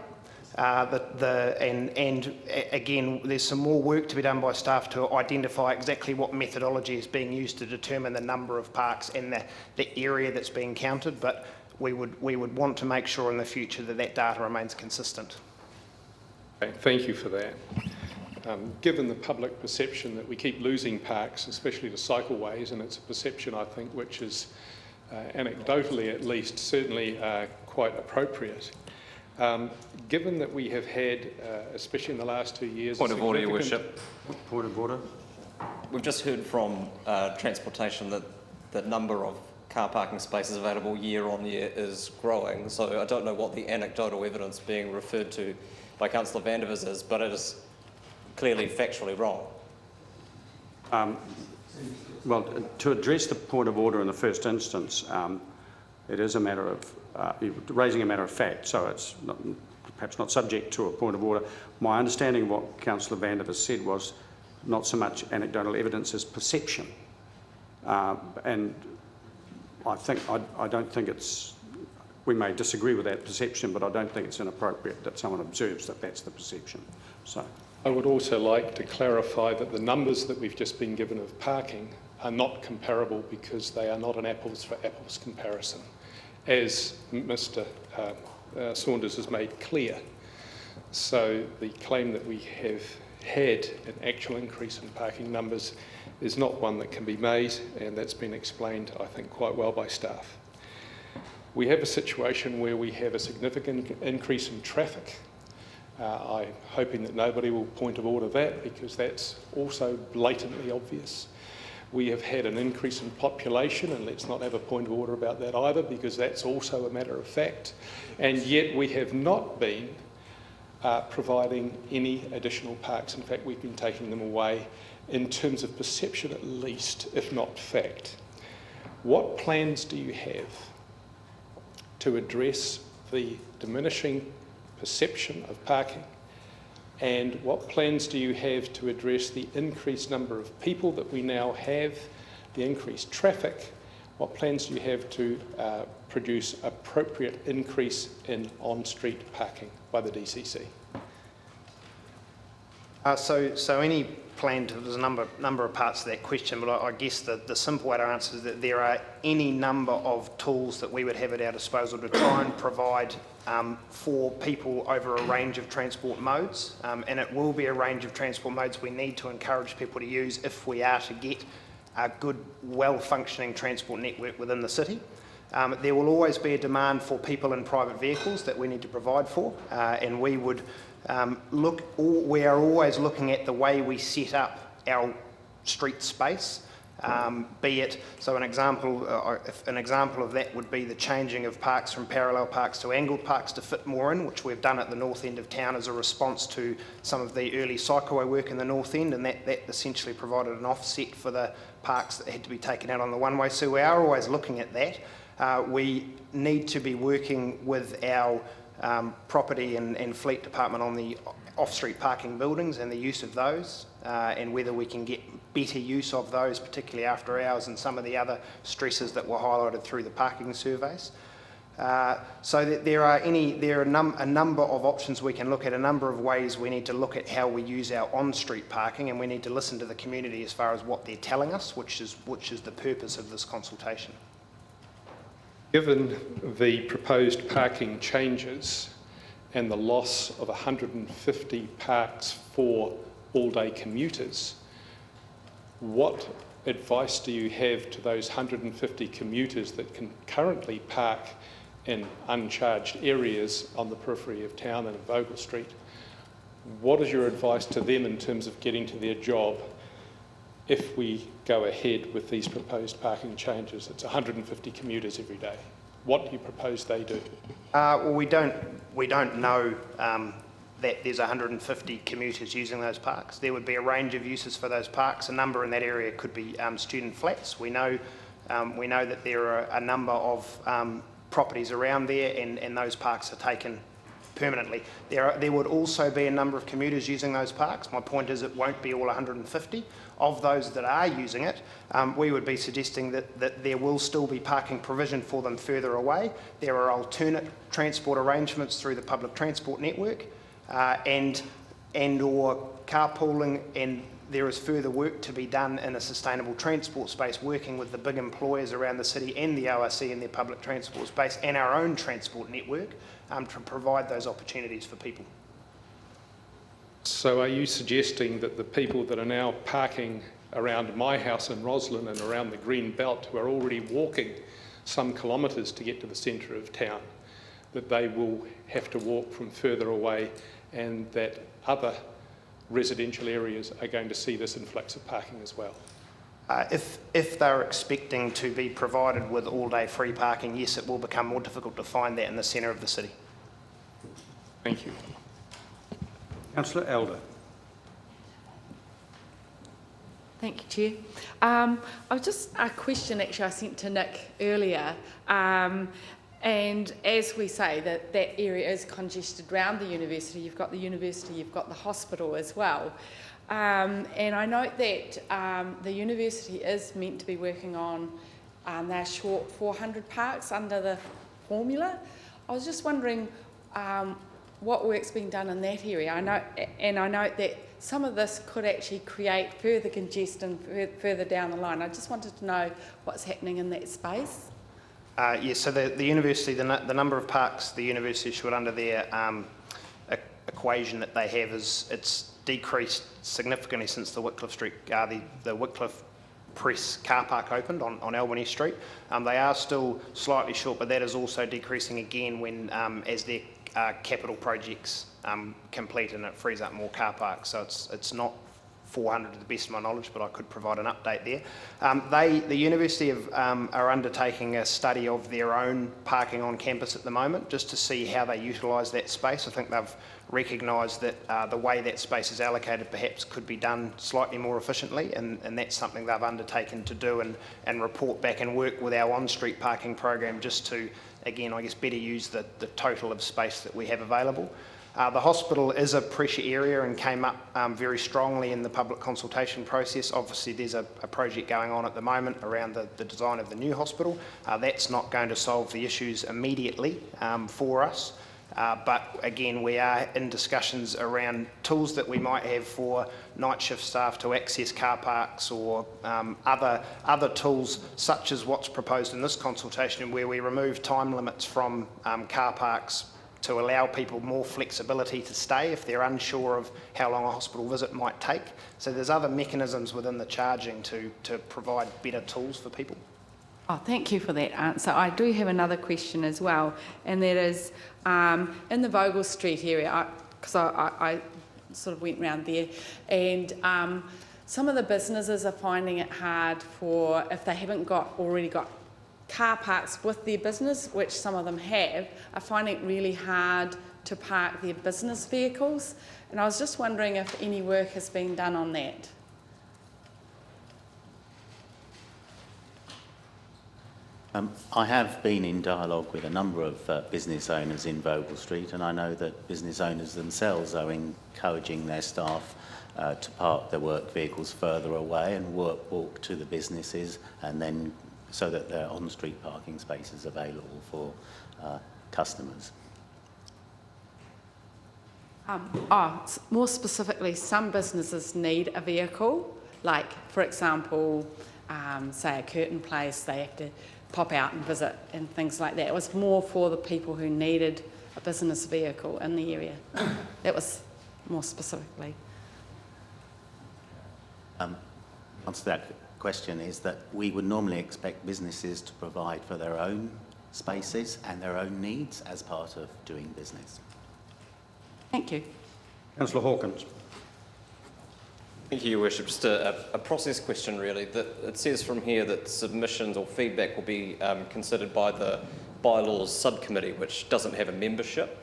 And again, there's some more work to be done by staff to identify exactly what methodology is being used to determine the number of parks and the area that's being counted, but we would want to make sure in the future that data remains consistent. Okay, thank you for that. Given the public perception that we keep losing parks, especially to cycleways, and it's a perception I think which is anecdotally at least certainly quite appropriate. Given that we have had, especially in the last 2 years... Point of order, Your Worship. Point of order. We've just heard from Transportation that the number of car parking spaces available year on year is growing, so I don't know what the anecdotal evidence being referred to by Councillor Vanders is, but it is clearly factually wrong. Well, to address the point of order in the first instance, it is a matter of raising a matter of fact, so it's not, perhaps not subject to a point of order. My understanding of what Councillor Vander has said was not so much anecdotal evidence as perception, and I don't think it's. We may disagree with that perception, but I don't think it's inappropriate that someone observes that that's the perception. So, I would also like to clarify that the numbers that we've just been given of parking are not comparable because they are not an apples for apples comparison. As Mr Saunders has made clear. So the claim that we have had an actual increase in parking numbers is not one that can be made, and that's been explained, I think, quite well by staff. We have a situation where we have a significant increase in traffic. I'm hoping that nobody will point of order that, because that's also blatantly obvious. We have had an increase in population, and let's not have a point of order about that either, because that's also a matter of fact. And yet we have not been providing any additional parks. In fact, we've been taking them away in terms of perception at least, if not fact. What plans do you have to address the diminishing perception of parking, and what plans do you have to address the increased number of people that we now have, the increased traffic? What plans do you have to produce appropriate increase in on-street parking by the DCC? So any plan, there's a number of parts to that question, but I guess the simple way to answer is that there are any number of tools that we would have at our disposal to try and provide for people over a range of transport modes, and it will be a range of transport modes we need to encourage people to use if we are to get a good, well-functioning transport network within the city. There will always be a demand for people in private vehicles that we need to provide for, and we would we are always looking at the way we set up our street space, be it, so an example of that would be the changing of parks from parallel parks to angled parks to fit more in, which we've done at the north end of town as a response to some of the early cycleway work in the north end, and that essentially provided an offset for the parks that had to be taken out on the one-way. So we are always looking at that. We need to be working with our property and fleet department on the off-street parking buildings and the use of those, and whether we can get better use of those, particularly after hours, and some of the other stresses that were highlighted through the parking surveys. So that there are a number of options we can look at, a number of ways we need to look at how we use our on-street parking, and we need to listen to the community as far as what they're telling us, which is the purpose of this consultation. Given the proposed parking changes and the loss of 150 parks for all-day commuters, what advice do you have to those 150 commuters that can currently park in uncharged areas on the periphery of town and in Vogel Street? What is your advice to them in terms of getting to their job if we go ahead with these proposed parking changes? It's 150 commuters every day. What do you propose they do? Well, we don't know that there's 150 commuters using those parks. There would be a range of uses for those parks. A number in that area could be student flats. We know that there are a number of properties around there, and those parks are taken permanently. There would also be a number of commuters using those parks. My point is it won't be all 150. Of those that are using it, we would be suggesting that there will still be parking provision for them further away. There are alternate transport arrangements through the public transport network, and or carpooling, and there is further work to be done in a sustainable transport space, working with the big employers around the city and the ORC in their public transport space and our own transport network to provide those opportunities for people. So are you suggesting that the people that are now parking around my house in Roslyn and around the Green Belt, who are already walking some kilometres to get to the centre of town, that they will have to walk from further away, and that other residential areas are going to see this influx of parking as well? If they're expecting to be provided with all-day free parking, yes, it will become more difficult to find that in the centre of the city. Thank you. Councillor Elder. Thank you, Chair. I was just a question actually I sent to Nick earlier. And as we say, that area is congested around the university. You've got the university, you've got the hospital as well. And I note that the university is meant to be working on, they're short 400 parks under the formula. I was just wondering what work's been done in that area. I note that some of this could actually create further congestion further down the line. I just wanted to know what's happening in that space. Yes, so the university, the number of parks the university should under their equation that they have it's decreased significantly since the Whitcliffe Street, the Whitcliffe Press car park opened on Albany Street. They are still slightly short, but that is also decreasing again when as their capital projects complete and it frees up more car parks. So it's not 400 to the best of my knowledge, but I could provide an update there. The university are undertaking a study of their own parking on campus at the moment, just to see how they utilise that space. I think they've recognised that the way that space is allocated perhaps could be done slightly more efficiently, and that's something they've undertaken to do and report back and work with our on-street parking program just to, again, I guess, better use the total of space that we have available. The hospital is a pressure area and came up very strongly in the public consultation process. Obviously, there's a project going on at the moment around the design of the new hospital. That's not going to solve the issues immediately for us. But again, we are in discussions around tools that we might have for night shift staff to access car parks, or other tools such as what's proposed in this consultation, where we remove time limits from car parks to allow people more flexibility to stay if they're unsure of how long a hospital visit might take. So there's other mechanisms within the charging to provide better tools for people. Oh, thank you for that answer. I do have another question as well, and that is in the Vogel Street area, because I sort of went round there, and some of the businesses are finding it hard for, if they haven't already got car parks with their business, which some of them have, are finding it really hard to park their business vehicles. And I was just wondering if any work has been done on that. I have been in dialogue with a number of business owners in Vogel Street, and I know that business owners themselves are encouraging their staff to park their work vehicles further away and walk to the businesses, and then so that there are on-street parking spaces available for customers. More specifically, some businesses need a vehicle, like, for example, say a curtain place, they have to pop out and visit and things like that. It was more for the people who needed a business vehicle in the area. That was more specifically. Answer that question is that we would normally expect businesses to provide for their own spaces and their own needs as part of doing business. Thank you. Councillor Hawkins. Thank you, Your Worship. Just a process question, really. It says from here that submissions or feedback will be considered by the bylaws subcommittee, which doesn't have a membership.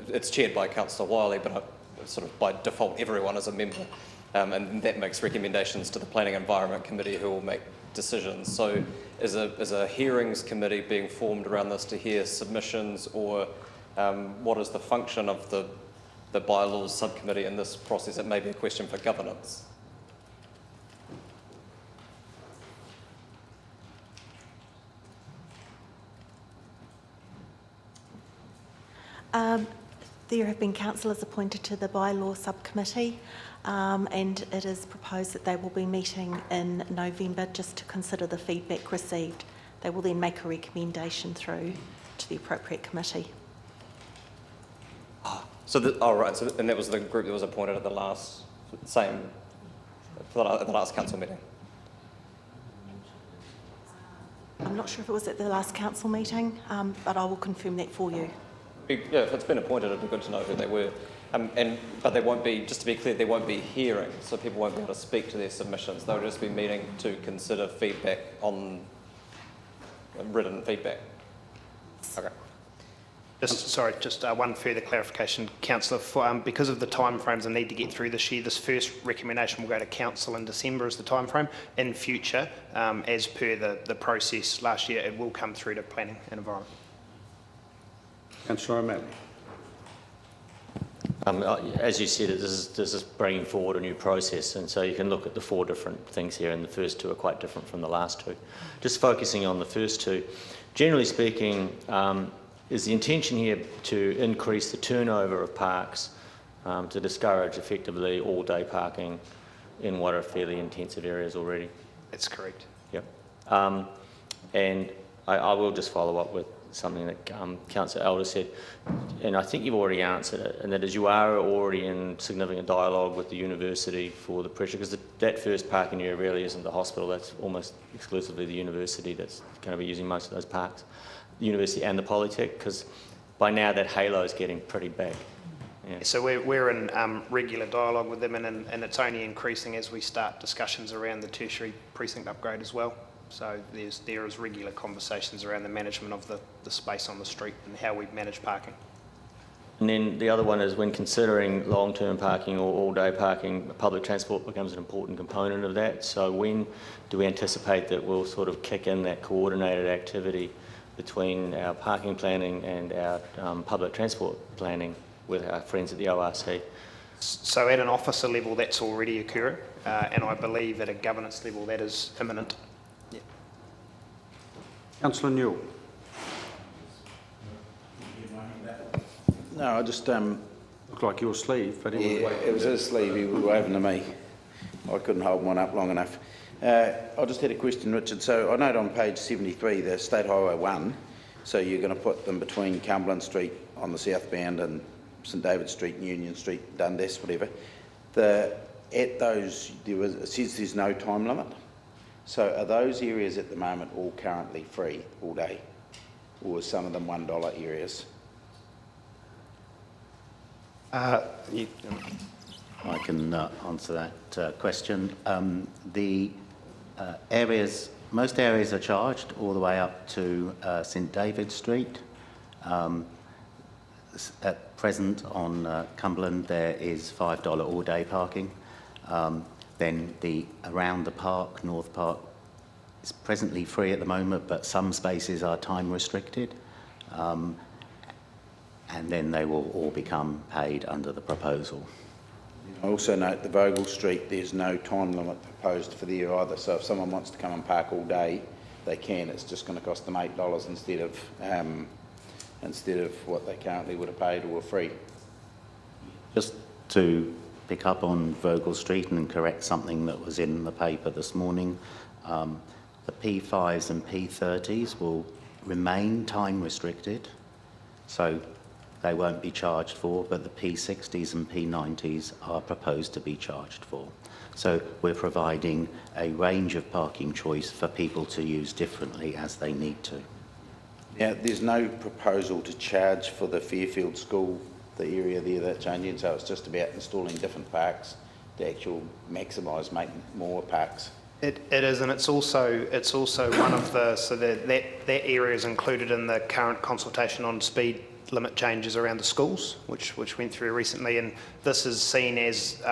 It's chaired by Councillor Wiley, but sort of by default everyone is a member. And that makes recommendations to the Planning Environment Committee, who will make decisions. So is a hearings committee being formed around this to hear submissions, or what is the function of the bylaws subcommittee in this process? It may be a question for governance. There have been councillors appointed to the bylaw subcommittee, and it is proposed that they will be meeting in November just to consider the feedback received. They will then make a recommendation through to the appropriate committee. Right. So, and that was the group that was appointed at the last council meeting. I'm not sure if it was at the last council meeting, but I will confirm that for you. Yeah, if it's been appointed, it'd be good to know who they were. But they won't be, just to be clear, there won't be hearings, so people won't be able to speak to their submissions. They'll just be meeting to consider feedback on written feedback. Okay. Just one further clarification, Councillor. Because of the timeframes I need to get through this year, this first recommendation will go to Council in December as the timeframe. In future, as per the process last year, it will come through to Planning and Environment. Councillor O'Malley. As you said, this is bringing forward a new process, and so you can look at the 4 different things here, and the first 2 are quite different from the last 2. Just focusing on the first 2, generally speaking, is the intention here to increase the turnover of parks to discourage effectively all-day parking in what are fairly intensive areas already? That's correct. Yep. And I will just follow up with something that Councillor Elder said, and I think you've already answered it, and that is you are already in significant dialogue with the university for the pressure, because that first parking area really isn't the hospital, that's almost exclusively the university that's going to be using most of those parks, the university and the Polytech, because by now that halo is getting pretty big. Yeah. So we're in regular dialogue with them, and it's only increasing as we start discussions around the tertiary precinct upgrade as well. So there is regular conversations around the management of the space on the street and how we manage parking. And then the other one is when considering long-term parking or all-day parking, public transport becomes an important component of that. So when do we anticipate that we'll sort of kick in that coordinated activity between our parking planning and our public transport planning with our friends at the ORC? So at an officer level, that's already occurring, and I believe at a governance level, that is imminent. Yeah. Councillor Newell. No, I just... Looked like your sleeve, but it was his sleeve, he was waving to me. I couldn't hold one up long enough. I just had a question, Richard. So I note on page 73, the State Highway 1, so you're going to put them between Cumberland Street on the southbound and St David Street, Union Street, Dundas, whatever. At those, it says there's no time limit. So are those areas at the moment all currently free all day? Or are some of them $1 areas? I can answer that question. Most areas are charged all the way up to St David Street. At present on Cumberland there is $5 all-day parking. Then around the park, North Park, is presently free at the moment, but some spaces are time restricted. And then they will all become paid under the proposal. I also note the Vogel Street, there's no time limit proposed for there either. So if someone wants to come and park all day, they can. It's just going to cost them $8 instead of what they currently would have paid or were free. Just to pick up on Vogel Street and correct something that was in the paper this morning, the P5s and P30s will remain time restricted, so they won't be charged for, but the P60s and P90s are proposed to be charged for. So we're providing a range of parking choice for people to use differently as they need to. Yeah, there's no proposal to charge for the Fairfield School, the area there that's changing, so it's just about installing different parks to actually maximise, make more parks. It is, and it's also one of the, so that area is included in the current consultation on speed limit changes around the schools, which went through recently, and this is seen as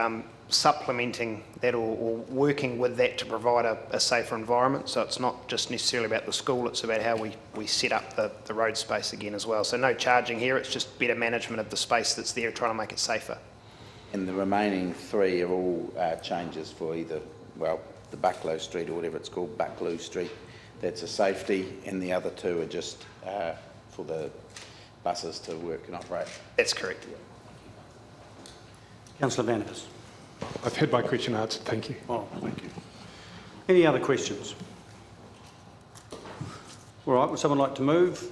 supplementing that or working with that to provide a safer environment. So it's not just necessarily about the school, it's about how we set up the road space again as well. So no charging here, it's just better management of the space that's there, trying to make it safer. And the remaining 3 are all changes for either, well, the Bucklow Street or whatever it's called, Bucklow Street, that's a safety, and the other 2 are just for the buses to work and operate. That's correct. Councillor Vandervis. I've had my question answered, thank you. Oh, thank you. Any other questions? All right, would someone like to move?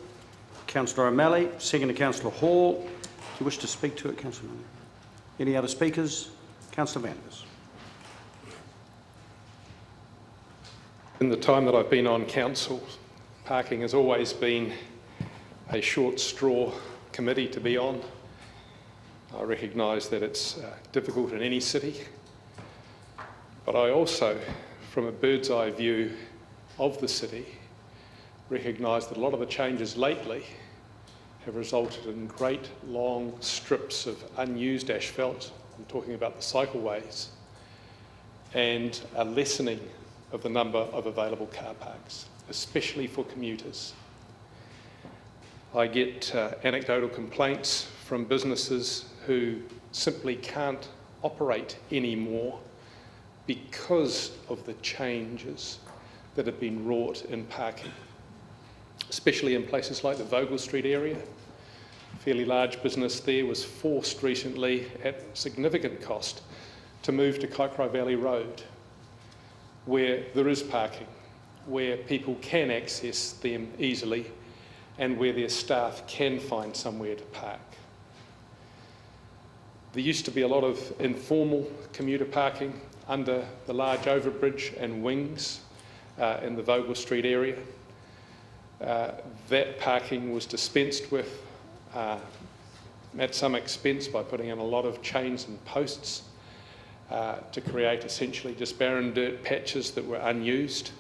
Councillor O'Malley, second to Councillor Hall. Do you wish to speak to it, Councillor O'Malley? Any other speakers? Councillor Vandervis. In the time that I've been on council, parking has always been a short straw committee to be on. I recognise that it's difficult in any city, but I also, from a bird's eye view of the city, recognise that a lot of the changes lately have resulted in great long strips of unused asphalt, I'm talking about the cycleways, and a lessening of the number of available car parks, especially for commuters. I get anecdotal complaints from businesses who simply can't operate anymore because of the changes that have been wrought in parking, especially in places like the Vogel Street area. A fairly large business there was forced recently at significant cost to move to Kaikorai Valley Road, where there is parking, where people can access them easily, and where their staff can find somewhere to park. There used to be a lot of informal commuter parking under the large overbridge and wings in the Vogel Street area. That parking was dispensed with at some expense by putting in a lot of chains and posts to create essentially just barren dirt patches that were unused.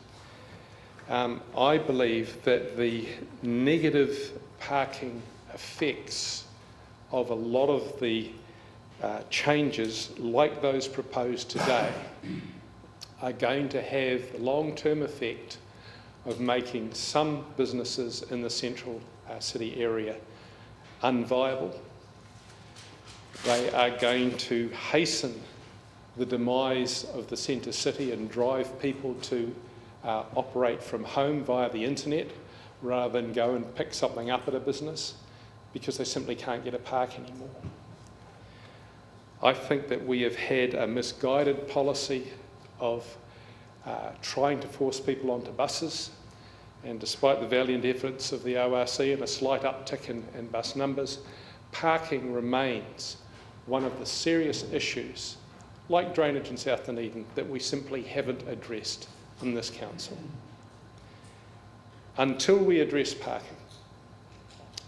I believe that the negative parking effects of a lot of the changes like those proposed today are going to have the long-term effect of making some businesses in the central city area unviable. They are going to hasten the demise of the centre city and drive people to operate from home via the internet rather than go and pick something up at a business because they simply can't get a park anymore. I think that we have had a misguided policy of trying to force people onto buses, and despite the valiant efforts of the ORC and a slight uptick in bus numbers, parking remains one of the serious issues, like drainage in South Dunedin, that we simply haven't addressed in this council. Until we address parking,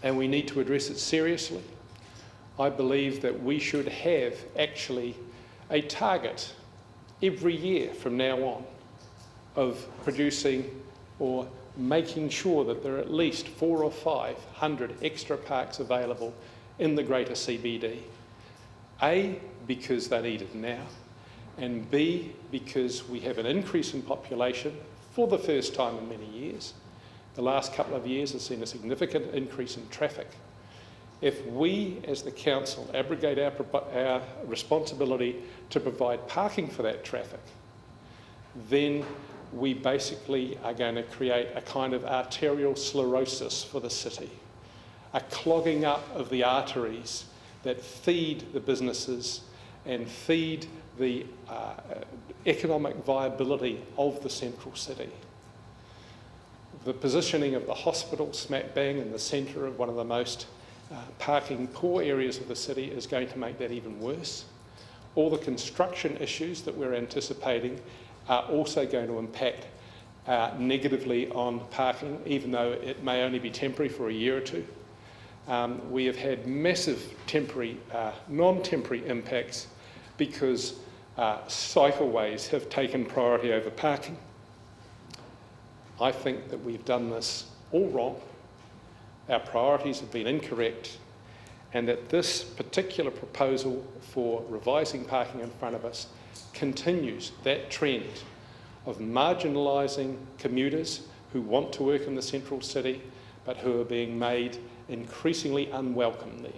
and we need to address it seriously, I believe that we should have actually a target every year from now on of producing or making sure that there are at least 400 or 500 extra parks available in the greater CBD. A, because they're needed now, and B, because we have an increase in population for the first time in many years. The last couple of years have seen a significant increase in traffic. If we, as the council, abrogate our responsibility to provide parking for that traffic, then we basically are going to create a kind of arterial sclerosis for the city, a clogging up of the arteries that feed the businesses and feed the economic viability of the central city. The positioning of the hospital smack bang in the centre of one of the most parking poor areas of the city is going to make that even worse. All the construction issues that we're anticipating are also going to impact negatively on parking, even though it may only be temporary for a year or two. We have had massive temporary, non-temporary impacts because cycleways have taken priority over parking. I think that we've done this all wrong. Our priorities have been incorrect, and that this particular proposal for revising parking in front of us continues that trend of marginalising commuters who want to work in the central city but who are being made increasingly unwelcome there.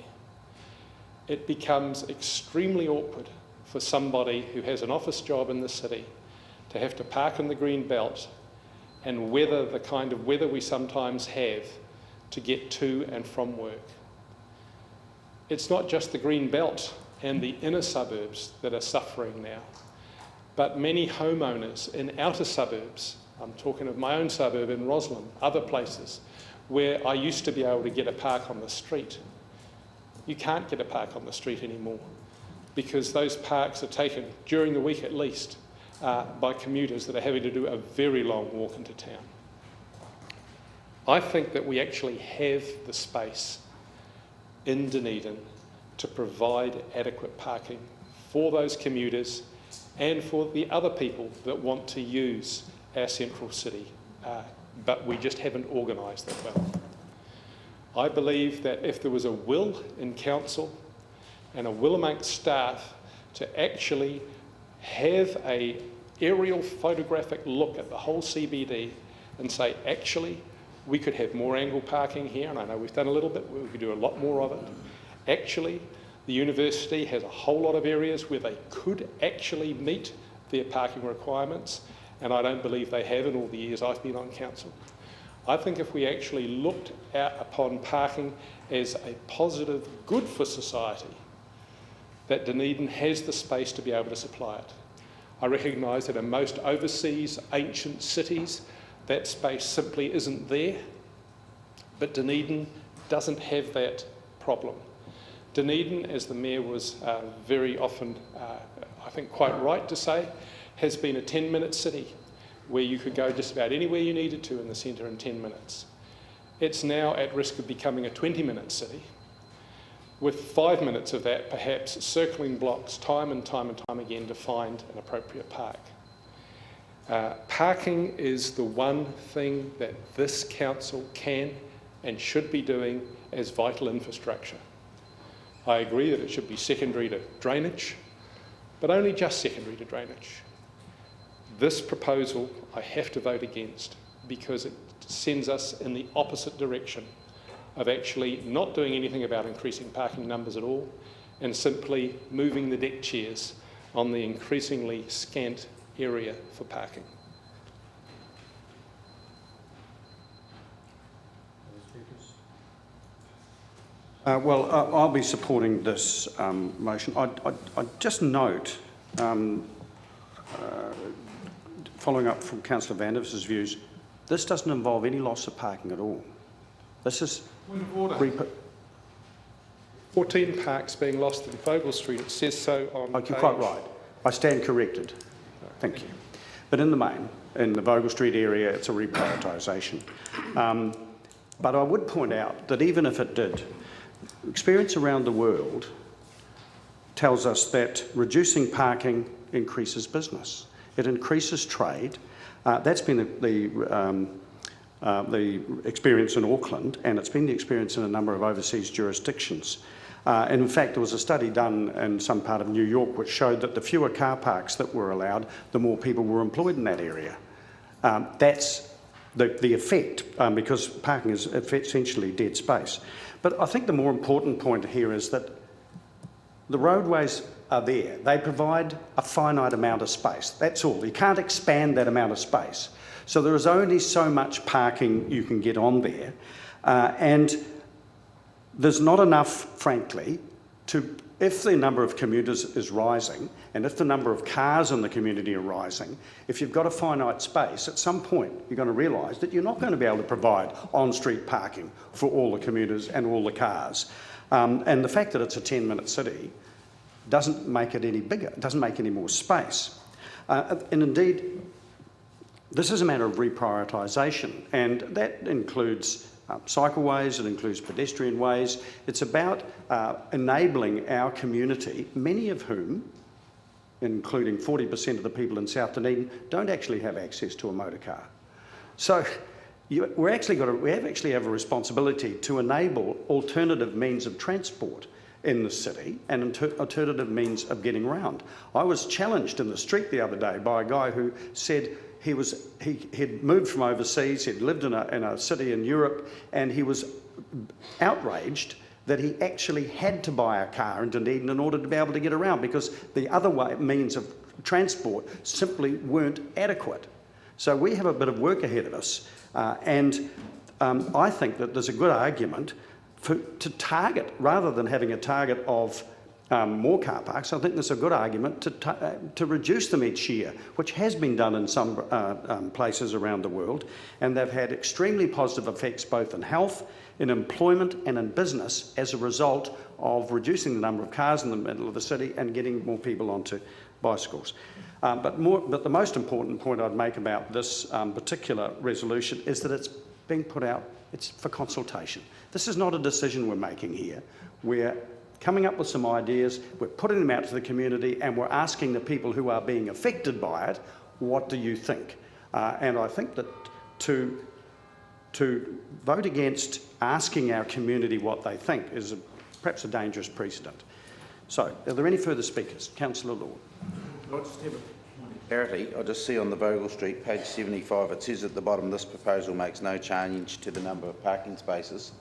It becomes extremely awkward for somebody who has an office job in the city to have to park in the green belt and weather the kind of weather we sometimes have to get to and from work. It's not just the green belt and the inner suburbs that are suffering now, but many homeowners in outer suburbs, I'm talking of my own suburb in Roslyn, other places, where I used to be able to get a park on the street. You can't get a park on the street anymore because those parks are taken, during the week at least, by commuters that are having to do a very long walk into town. I think that we actually have the space in Dunedin to provide adequate parking for those commuters and for the other people that want to use our central city, but we just haven't organised that well. I believe that if there was a will in council and a will amongst staff to actually have a aerial photographic look at the whole CBD and say, actually, we could have more angle parking here, and I know we've done a little bit, we could do a lot more of it. Actually, the university has a whole lot of areas where they could actually meet their parking requirements, and I don't believe they have in all the years I've been on council. I think if we actually looked upon parking as a positive good for society, that Dunedin has the space to be able to supply it. I recognise that in most overseas ancient cities, that space simply isn't there, but Dunedin doesn't have that problem. Dunedin, as the Mayor was very often, I think quite right to say, has been a 10-minute city where you could go just about anywhere you needed to in the centre in 10 minutes. It's now at risk of becoming a 20-minute city, with 5 minutes of that perhaps circling blocks time and time again to find an appropriate park. Parking is the one thing that this council can and should be doing as vital infrastructure. I agree that it should be secondary to drainage, but only just secondary to drainage. This proposal I have to vote against because it sends us in the opposite direction of actually not doing anything about increasing parking numbers at all and simply moving the deck chairs on the increasingly scant area for parking. Well, I'll be supporting this motion. I just note, following up from Councillor Van Diers's views, this doesn't involve any loss of parking at all. This is... Point of order. 14 parks being lost in Vogel Street. It says so on You're quite right. I stand corrected. Thank you. But in the main, in the Vogel Street area, it's a reprioritisation. But I would point out that even if it did, experience around the world tells us that reducing parking increases business. It increases trade. That's been the experience in Auckland, and it's been the experience in a number of overseas jurisdictions. And in fact, there was a study done in some part of New York which showed that the fewer car parks that were allowed, the more people were employed in that area. That's the effect, because parking is essentially dead space. But I think the more important point here is that the roadways are there. They provide a finite amount of space. That's all. You can't expand that amount of space. So there is only so much parking you can get on there. And there's not enough, frankly, if the number of commuters is rising and if the number of cars in the community are rising, if you've got a finite space, at some point you're going to realise that you're not going to be able to provide on-street parking for all the commuters and all the cars. And the fact that it's a 10-minute city doesn't make it any bigger, it doesn't make any more space. And indeed, this is a matter of reprioritisation, and that includes cycleways, it includes pedestrian ways. It's about enabling our community, many of whom, including 40% of the people in South Dunedin, don't actually have access to a motor car. So we actually have a responsibility to enable alternative means of transport in the city and alternative means of getting around. I was challenged in the street the other day by a guy who said he'd moved from overseas, he'd lived in a city in Europe, and he was outraged that he actually had to buy a car in Dunedin in order to be able to get around because the other means of transport simply weren't adequate. So we have a bit of work ahead of us, and I think that there's a good argument to target, rather than having a target of more car parks, I think there's a good argument to reduce them each year, which has been done in some places around the world, and they've had extremely positive effects both in health, in employment and in business as a result of reducing the number of cars in the middle of the city and getting more people onto bicycles. But the most important point I'd make about this particular resolution is that it's being put out, it's for consultation. This is not a decision we're making here. We're coming up with some ideas, we're putting them out to the community, and we're asking the people who are being affected by it, what do you think? And I think that to vote against asking our community what they think is perhaps a dangerous precedent. So, are there any further speakers? Councillor Lord. I'll just have a clarity. I just see on the Vogel Street, page 75, it says at the bottom, this proposal makes no change to the number of parking spaces.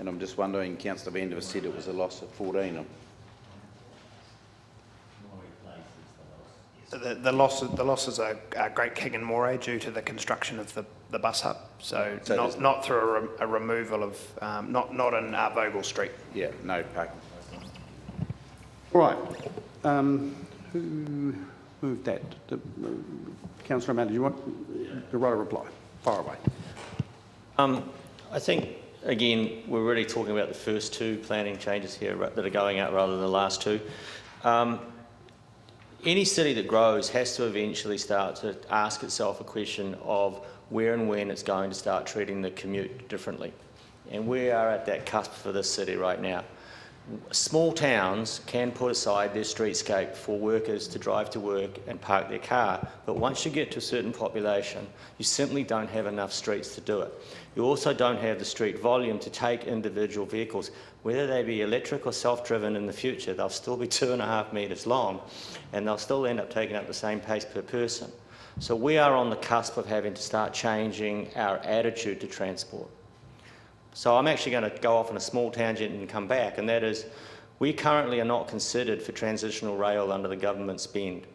And I'm just wondering, Councillor Vandervis said it was a loss of 14. The losses are Great King and Moray due to the construction of the bus hub. So not through a removal of, not in Vogel Street. Yeah, no parking. All right. Who moved that? Councillor Amanda, do you want to write a reply? Fire away. I think, again, we're really talking about the first two planning changes here that are going out rather than the last two. Any city that grows has to eventually start to ask itself a question of where and when it's going to start treating the commute differently. And we are at that cusp for this city right now. Small towns can put aside their streetscape for workers to drive to work and park their car, but once you get to a certain population, you simply don't have enough streets to do it. You also don't have the street volume to take individual vehicles, whether they be electric or self-driven in the future. They'll still be 2.5 metres long, and they'll still end up taking up the same pace per person. So we are on the cusp of having to start changing our attitude to transport. So I'm actually going to go off on a small tangent and come back, and that is, we currently are not considered for transitional rail under the government spend.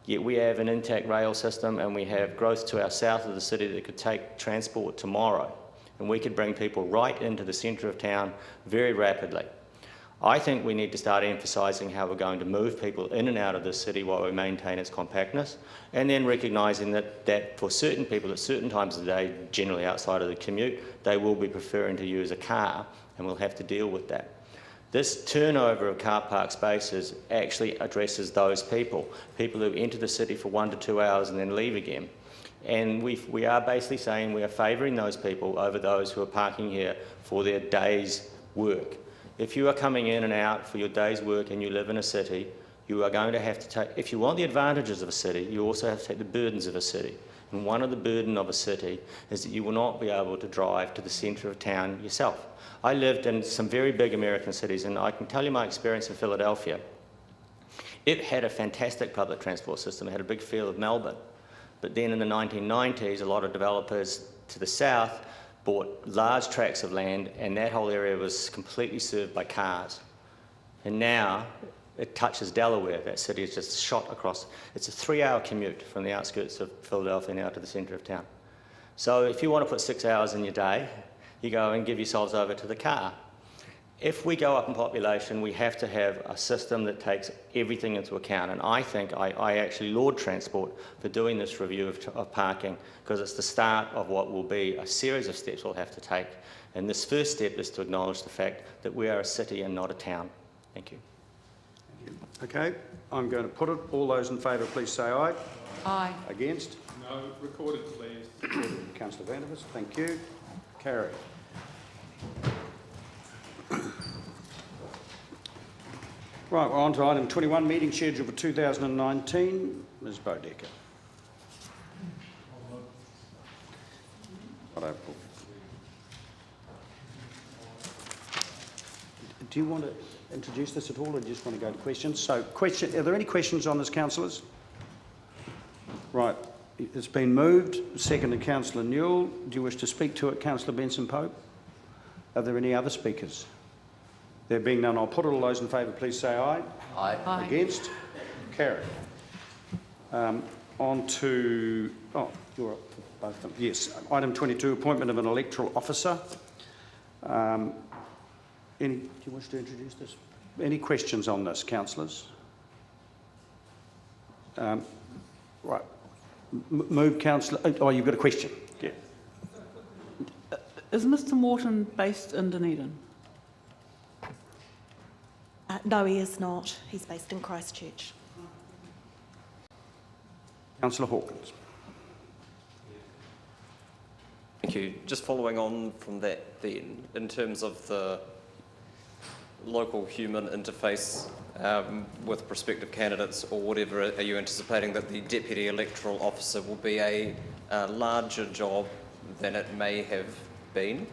Yet we have an intact rail system, and we have growth to our south of the city that could take transport tomorrow, and we could bring people right into the centre of town very rapidly. I think we need to start emphasising how we're going to move people in and out of the city while we maintain its compactness, and then recognising that for certain people at certain times of the day, generally outside of the commute, they will be preferring to use a car, and we'll have to deal with that. This turnover of car park spaces actually addresses those people who enter the city for 1 to 2 hours and then leave again. And we are basically saying we are favouring those people over those who are parking here for their day's work. If you are coming in and out for your day's work and you live in a city, you are going to have to take, if you want the advantages of a city, you also have to take the burdens of a city. And one of the burden of a city is that you will not be able to drive to the centre of town yourself. I lived in some very big American cities, and I can tell you my experience in Philadelphia. It had a fantastic public transport system. It had a big feel of Melbourne. But then in the 1990s, a lot of developers to the south bought large tracts of land, and that whole area was completely served by cars. And now it touches Delaware. That city is just shot across. It's a 3-hour commute from the outskirts of Philadelphia now to the centre of town. So if you want to put 6 hours in your day, you go and give yourselves over to the car. If we go up in population, we have to have a system that takes everything into account. And I think I actually laud Transport for doing this review of parking, because it's the start of what will be a series of steps we'll have to take. And this first step is to acknowledge the fact that we are a city and not a town. Thank you. Okay, I'm going to put it. All those in favour, please say aye. Aye. Against? No, recorded, please. Councillor Vandervis, thank you. Carried. Right, we're on to item 21, meeting schedule for 2019. Ms Bodecker. Do you want to introduce this at all, or do you just want to go to questions? So, are there any questions on this, councillors? Right, it's been moved. Seconded, Councillor Newell. Do you wish to speak to it, Councillor Benson-Pope? Are there any other speakers? There being none, I'll put all those in favour, please say aye. Aye. Aye. Against? Carried. On to, you're up for both of them. Yes, item 22, appointment of an electoral officer. Do you wish to introduce this? Any questions on this, councillors? Right. Move, councillor. Oh, you've got a question. Yeah. Is Mr Morton based in Dunedin? No, he is not. He's based in Christchurch. Councillor Hawkins. Thank you. Just following on from that then, in terms of the local human interface with prospective candidates or whatever, are you anticipating that the Deputy Electoral Officer will be a larger job than it may have been?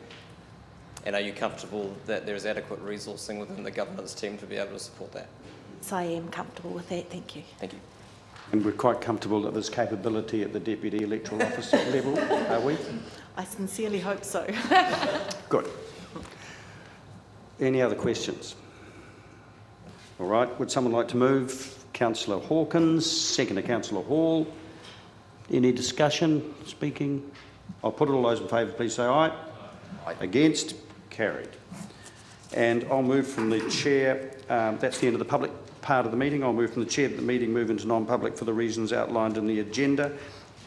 And are you comfortable that there is adequate resourcing within the governance team to be able to support that? So I am comfortable with that, thank you. Thank you. And we're quite comfortable that there's capability at the Deputy Electoral Officer level, are we? I sincerely hope so. Good. Any other questions? All right, would someone like to move? Councillor Hawkins, second to Councillor Hall. Any discussion, speaking? I'll put it. All those in favour, please say aye. Aye. Against? Carried. And I'll move from the chair. That's the end of the public part of the meeting. I'll move from the chair of the meeting, move into non-public for the reasons outlined in the agenda,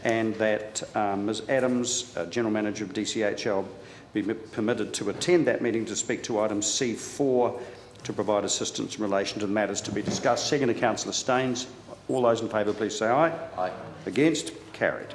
and that Ms Adams, General Manager of DCHL, be permitted to attend that meeting to speak to item C4 to provide assistance in relation to the matters to be discussed. Second to Councillor Staines. All those in favour, please say aye. Aye. Against? Carried.